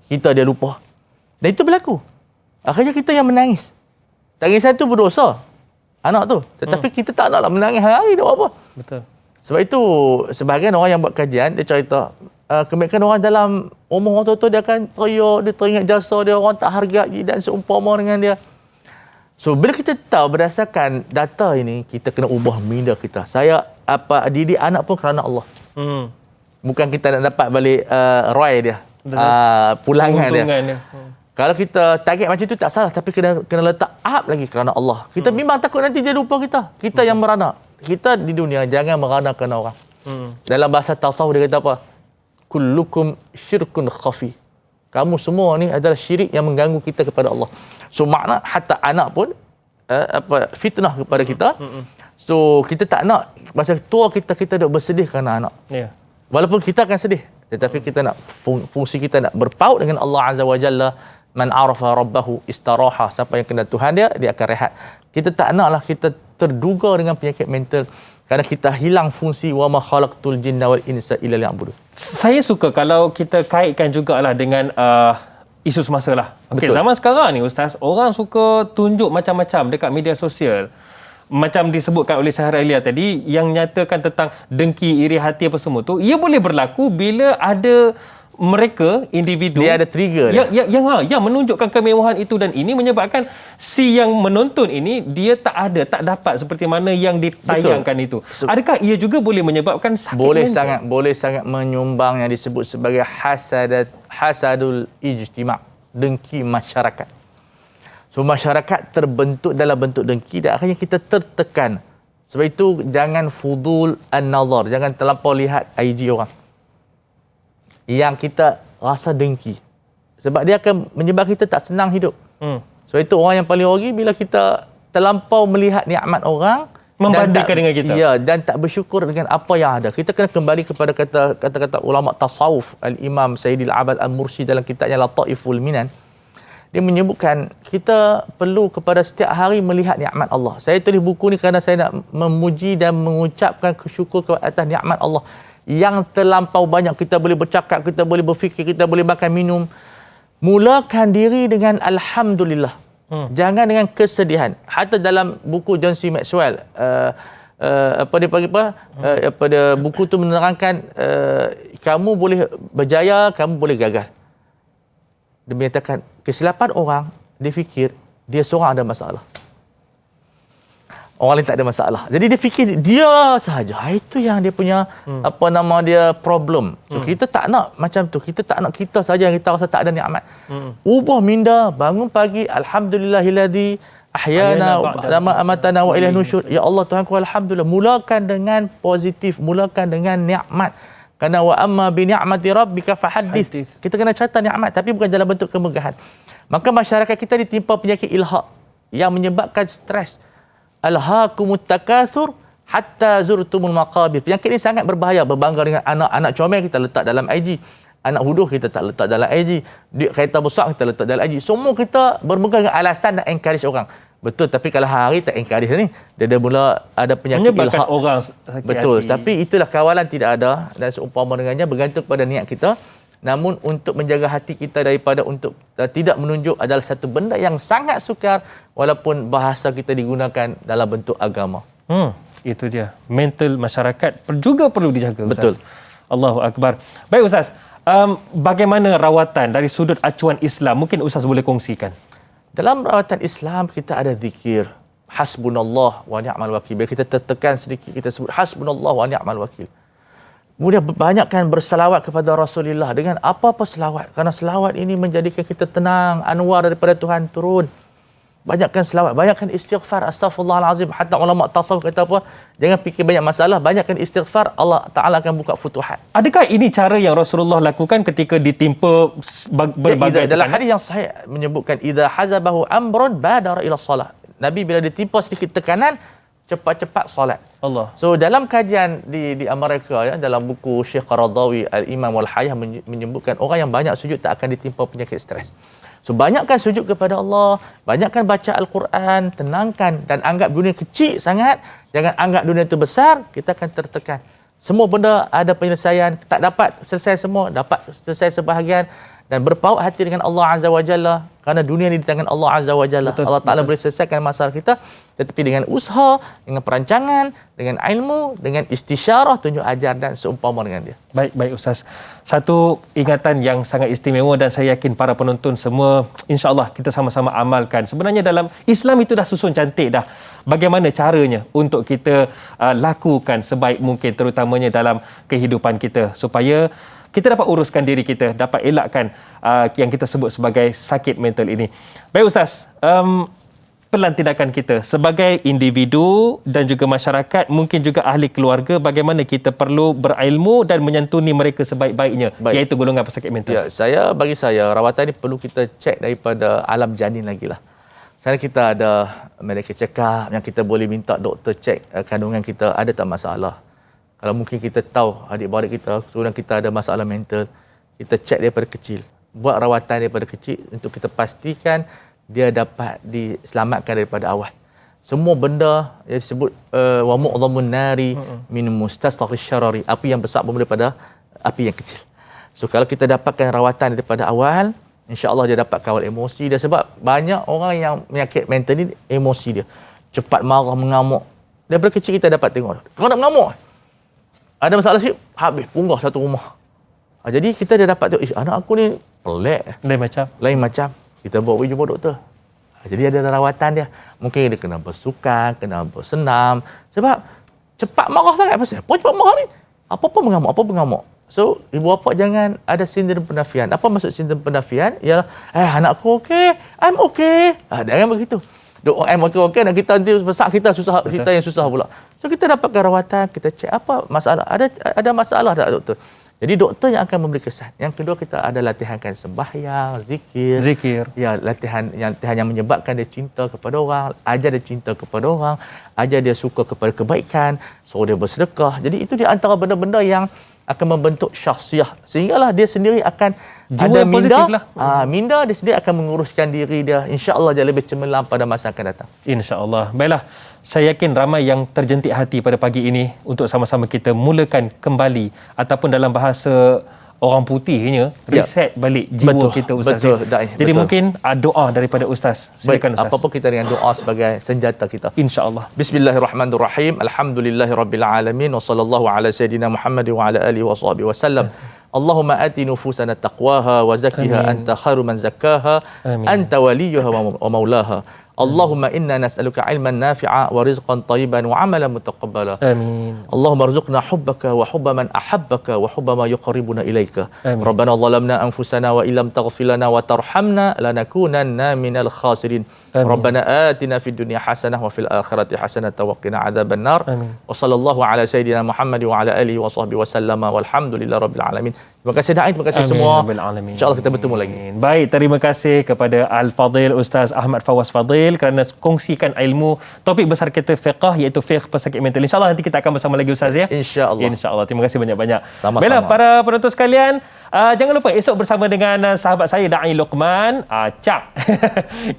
Kita dia lupa. Dan itu berlaku. Akhirnya kita yang menangis. Tangisan tu berdosa anak tu. Tetapi kita tak naklah menangis hari-hari nak buat apa. Betul. Sebab itu sebahagian orang yang buat kajian dia cerita kebanyakan orang dalam umur orang tua dia akan teriak, dia teringat jasa dia, orang tak hargai dan seumpama dengan dia. So bila kita tahu berdasarkan data ini, kita kena ubah minda kita. Saya didik anak pun kerana Allah. Bukan kita nak dapat balik ROI dia. Pulangan dia. Kalau kita target macam itu tak salah, tapi kena letak up lagi kerana Allah. Kita memang takut nanti dia lupa kita. Kita yang merana. Kita di dunia jangan merana kerana orang. Dalam bahasa tasawuf dia kata apa? Kullukum syirkun khafi. Kamu semua ni adalah syirik yang mengganggu kita kepada Allah. So makna hatta anak pun fitnah kepada kita. So kita tak nak masa tua kita duk bersedih kerana anak. Walaupun kita akan sedih, tetapi kita nak fungsi kita nak berpaut dengan Allah Azza wa Jalla Man arafa rabbahu istaraha. Siapa yang kenal Tuhan dia, dia akan rehat. Kita tak naklah kita terduga dengan penyakit mental kerana kita hilang fungsi wa ma khalaqtul jinna wal insa illa liya'budun. Saya suka kalau kita kaitkan jugalah dengan isu semasa lah. Okay, Betul. zaman sekarang ni Ustaz, orang suka tunjuk macam-macam dekat media sosial. Macam disebutkan oleh Syahralia tadi, yang nyatakan tentang dengki, iri hati apa semua tu, ia boleh berlaku bila ada mereka, individu, Dia ada trigger dia. yang menunjukkan kemewahan itu, dan ini menyebabkan si yang menonton ini dia tak dapat seperti mana yang ditayangkan itu. Adakah ia juga boleh menyebabkan sakit mental? Boleh sangat menyumbang yang disebut sebagai hasadul ijtima', dengki masyarakat. So masyarakat terbentuk dalam bentuk dengki dan akhirnya kita tertekan. Sebab itu jangan fudul an-nazar, jangan terlampau lihat IG orang yang kita rasa dengki. Sebab dia akan menyebabkan kita tak senang hidup. Sebab itu orang yang paling rugi bila kita terlampau melihat nikmat orang, membandingkan dengan kita. Ya, dan tak bersyukur dengan apa yang ada. Kita kena kembali kepada kata-kata ulama tasawuf, Al-Imam Sayyidil Abad Al-Mursi dalam kitabnya Lataiful Minan. Dia menyebutkan kita perlu kepada setiap hari melihat nikmat Allah. Saya tulis buku ni kerana saya nak memuji dan mengucapkan syukur kepada atas nikmat Allah yang terlampau banyak. Kita boleh bercakap, kita boleh berfikir, kita boleh makan minum. Mulakan diri dengan alhamdulillah. Jangan dengan kesedihan. Hatta dalam buku John C. Maxwell, buku tu menerangkan kamu boleh berjaya, kamu boleh gagal. Dia menyatakan kesilapan orang, dia fikir dia seorang ada masalah. Orang lain tak ada masalah. Jadi dia fikir dia sahaja. Itu yang dia punya problem. So kita tak nak macam tu. Kita tak nak kita saja yang kita rasa tak ada nikmat. Ubah minda, bangun pagi, alhamdulillahilladzi ahyana lama amatana wa ilaihi nusyur. Ya Allah Tuhanku, alhamdulillah. Mulakan dengan positif, mulakan dengan nikmat. Karena wa amma bi ni'mati rabbika fahaddits. Kita kena cerita nikmat tapi bukan dalam bentuk kemegahan. Maka masyarakat kita ditimpa penyakit ilhaq yang menyebabkan stres. Alhaakumut takatsur hatta zurtumul maqabir. Penyakit ini sangat berbahaya. Berbangga dengan anak comel kita letak dalam IG. Anak huduh kita tak letak dalam IG. Duit kereta besar kita letak dalam IG. Semua kita bermegang dengan alasan nak encourage orang. Betul, tapi kalau hari tak encourage ni, dia dah mula ada penyakit menyebabkan ilhaq. orang sakit Betul, hati. tapi itulah kawalan tidak ada dan seumpama dengannya bergantung pada niat kita. Namun untuk menjaga hati kita daripada untuk tidak menunjuk adalah satu benda yang sangat sukar walaupun bahasa kita digunakan dalam bentuk agama. Itu dia. Mental masyarakat juga perlu dijaga, Ustaz. Betul. Allahu Akbar. Baik Ustaz, bagaimana rawatan dari sudut acuan Islam? Mungkin Ustaz boleh kongsikan. Dalam rawatan Islam kita ada zikir hasbunallah wa ni'mal wakil. Bila kita tertekan sedikit kita sebut hasbunallah wa ni'mal wakil. Kemudian banyakkan berselawat kepada Rasulullah dengan apa-apa selawat. Kerana selawat ini menjadikan kita tenang, anwar daripada Tuhan turun. Banyakkan selawat, banyakkan istighfar, astaghfirullahalazim. Hatta ulama tasawuf kata apa? Jangan fikir banyak masalah, banyakkan istighfar, Allah Taala akan buka futuhat. Adakah ini cara yang Rasulullah lakukan ketika ditimpa berbagai dalam hadis yang sahih menyebutkan idza hazabahu amrun badara ila salat. Nabi bila ditimpa sedikit tekanan, cepat-cepat solat. Allah. So dalam kajian di Amerika ya, dalam buku Syekh Qaradawi Al-Imam wal Hayah menyebutkan orang yang banyak sujud tak akan ditimpa penyakit stres. So banyakkan sujud kepada Allah, banyakkan baca Al-Quran, tenangkan dan anggap dunia kecil sangat, jangan anggap dunia itu besar, kita akan tertekan. Semua benda ada penyelesaian, tak dapat selesai semua, dapat selesai sebahagian dan berpaut hati dengan Allah Azza wa Jalla kerana dunia ini di tangan Allah Azza wa Jalla. Allah Taala boleh selesaikan masalah kita tetapi dengan usaha, dengan perancangan, dengan ilmu, dengan istisyarah, tunjuk ajar dan seumpama dengan dia. Baik Ustaz. Satu ingatan yang sangat istimewa dan saya yakin para penonton semua insya-Allah kita sama-sama amalkan. Sebenarnya dalam Islam itu dah susun cantik dah. Bagaimana caranya untuk kita lakukan sebaik mungkin terutamanya dalam kehidupan kita supaya kita dapat uruskan diri kita, dapat elakkan yang kita sebut sebagai sakit mental ini. Baik Ustaz, pelan tindakan kita sebagai individu dan juga masyarakat, mungkin juga ahli keluarga, bagaimana kita perlu berilmu dan menyantuni mereka sebaik-baiknya, iaitu golongan pesakit mental. Ya, bagi saya rawatan ini perlu kita cek daripada alam janin lagi lah. Sekarang kita ada medical check-up yang kita boleh minta doktor cek kandungan kita ada tak masalah. Kalau mungkin kita tahu adik-beradik kita, keturunan kita ada masalah mental, kita cek daripada kecil. buat rawatan daripada kecil untuk kita pastikan dia dapat diselamatkan daripada awal. Semua benda yang disebut wa mu'dhamun nari min mustasghari syarari, api yang besar bermula daripada api yang kecil. So kalau kita dapatkan rawatan daripada awal, insya-Allah dia dapat kawal emosi dia, sebab banyak orang yang penyakit mental ni emosi dia. Cepat marah, mengamuk. Daripada kecil kita dapat tengok. Kalau nak mengamuk, ada masalah sikit, habis punggah satu rumah. Jadi kita dah dapat tengok, anak aku ni pelik. Lain macam. Kita bawa pergi jumpa doktor. Jadi ada rawatan dia. Mungkin dia kena bersukan, kena bersenam. Sebab cepat marah sangat pasal. Apa cepat marah ni? Apa-apa mengamuk. So, ibu bapa jangan ada sindrom penafian. Apa maksud sindrom penafian? Ialah, anakku okey, I'm okay. Jangan begitu. I'm okay, nak kita nanti besar kita susah, kita yang susah pula. So, kita dapatkan rawatan, kita cek apa masalah. Ada masalah tak doktor? Jadi doktor yang akan memberi kesan. Yang kedua, kita ada latihankan sembahyang, zikir. Ya, latihan yang menyebabkan dia cinta kepada orang, ajar dia cinta kepada orang, ajar dia suka kepada kebaikan, suruh dia bersedekah. Jadi itu di antara benda-benda yang akan membentuk syakhsiah, sehinggalah dia sendiri akan jiwa ada minda. Lah. Minda dia sendiri akan menguruskan diri dia. Insya-Allah dia lebih cemerlang pada masa akan datang. Insya-Allah. Baiklah. Saya yakin ramai yang terjentik hati pada pagi ini untuk sama-sama kita mulakan kembali ataupun dalam bahasa orang putihnya reset balik jiwa kita Ustaz. Betul. Jadi mungkin doa daripada Ustaz. Silakan Ustaz. Apa-apa kita dengan doa sebagai senjata kita. Insya-Allah. Bismillahirrahmanirrahim. Alhamdulillahirabbil alamin wa sallallahu ala sayidina Muhammad wa ala alihi wasahbihi wasallam. Allahumma ati nufusana taqwaha wa zakkiha anta khairu man zakkaha anta waliyuha wa maulaha. Allahumma inna nas'aluka ilman nafi'a wa rizqan tayyiban wa amalan mutaqabbala. Amin. Allahumma arzuqna hubbaka wa hubba man ahabbaka wa hubba ma yuqarribuna ilaika. Rabbana zalamna anfusana wa illam taghfir lana wa tarhamna lanakunanna minal khasirin. Rabbana atina fid dunya hasanah wa fil akhirati hasanah wa qina adzaban nar. Wa sallallahu ala sayidina Muhammad wa ala alihi wa sahbihi wa sallama walhamdulillahi rabbil alamin. Terima kasih Da'i, terima kasih semua. InsyaAllah kita bertemu lagi. Baik, terima kasih kepada Al-Fadhil Ustaz Ahmad Fawaz Fadhil kerana kongsikan ilmu topik besar kita fiqh, iaitu fiqh pesakit mental. InsyaAllah nanti kita akan bersama lagi Ustaz ya. InsyaAllah. Terima kasih banyak-banyak. Sama-sama. Baiklah para penonton sekalian, jangan lupa esok bersama dengan sahabat saya Da'i Luqman Cap.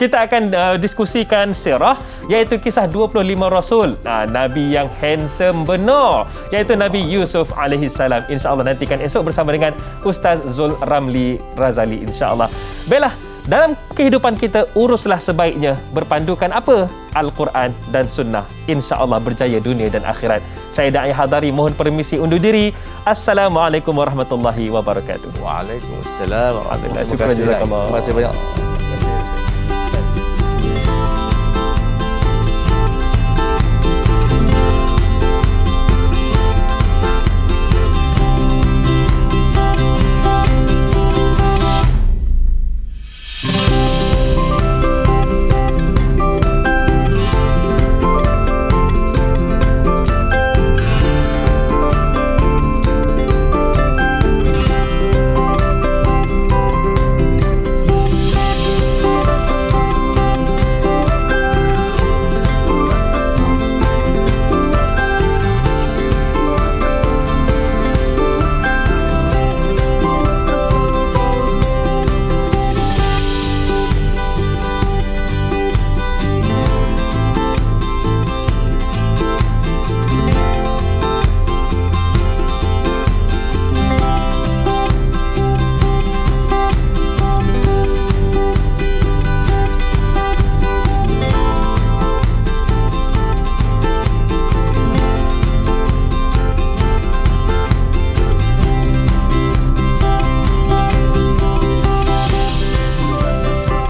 Kita akan diskusikan sirah, iaitu kisah 25 Rasul, Nabi yang handsome benar, iaitu Nabi Yusuf alaihi salam. InsyaAllah nantikan esok bersama dengan Ustaz Zul Ramli Razali, insya-Allah. Baiklah, dalam kehidupan kita uruslah sebaiknya berpandukan apa? Al-Quran dan Sunnah. Insya-Allah berjaya dunia dan akhirat. Saya Da'i Hadari mohon permisi undur diri. Assalamualaikum warahmatullahi wabarakatuh. Waalaikumsalam warahmatullahi wabarakatuh. Syukran jazakallah. Terima kasih banyak.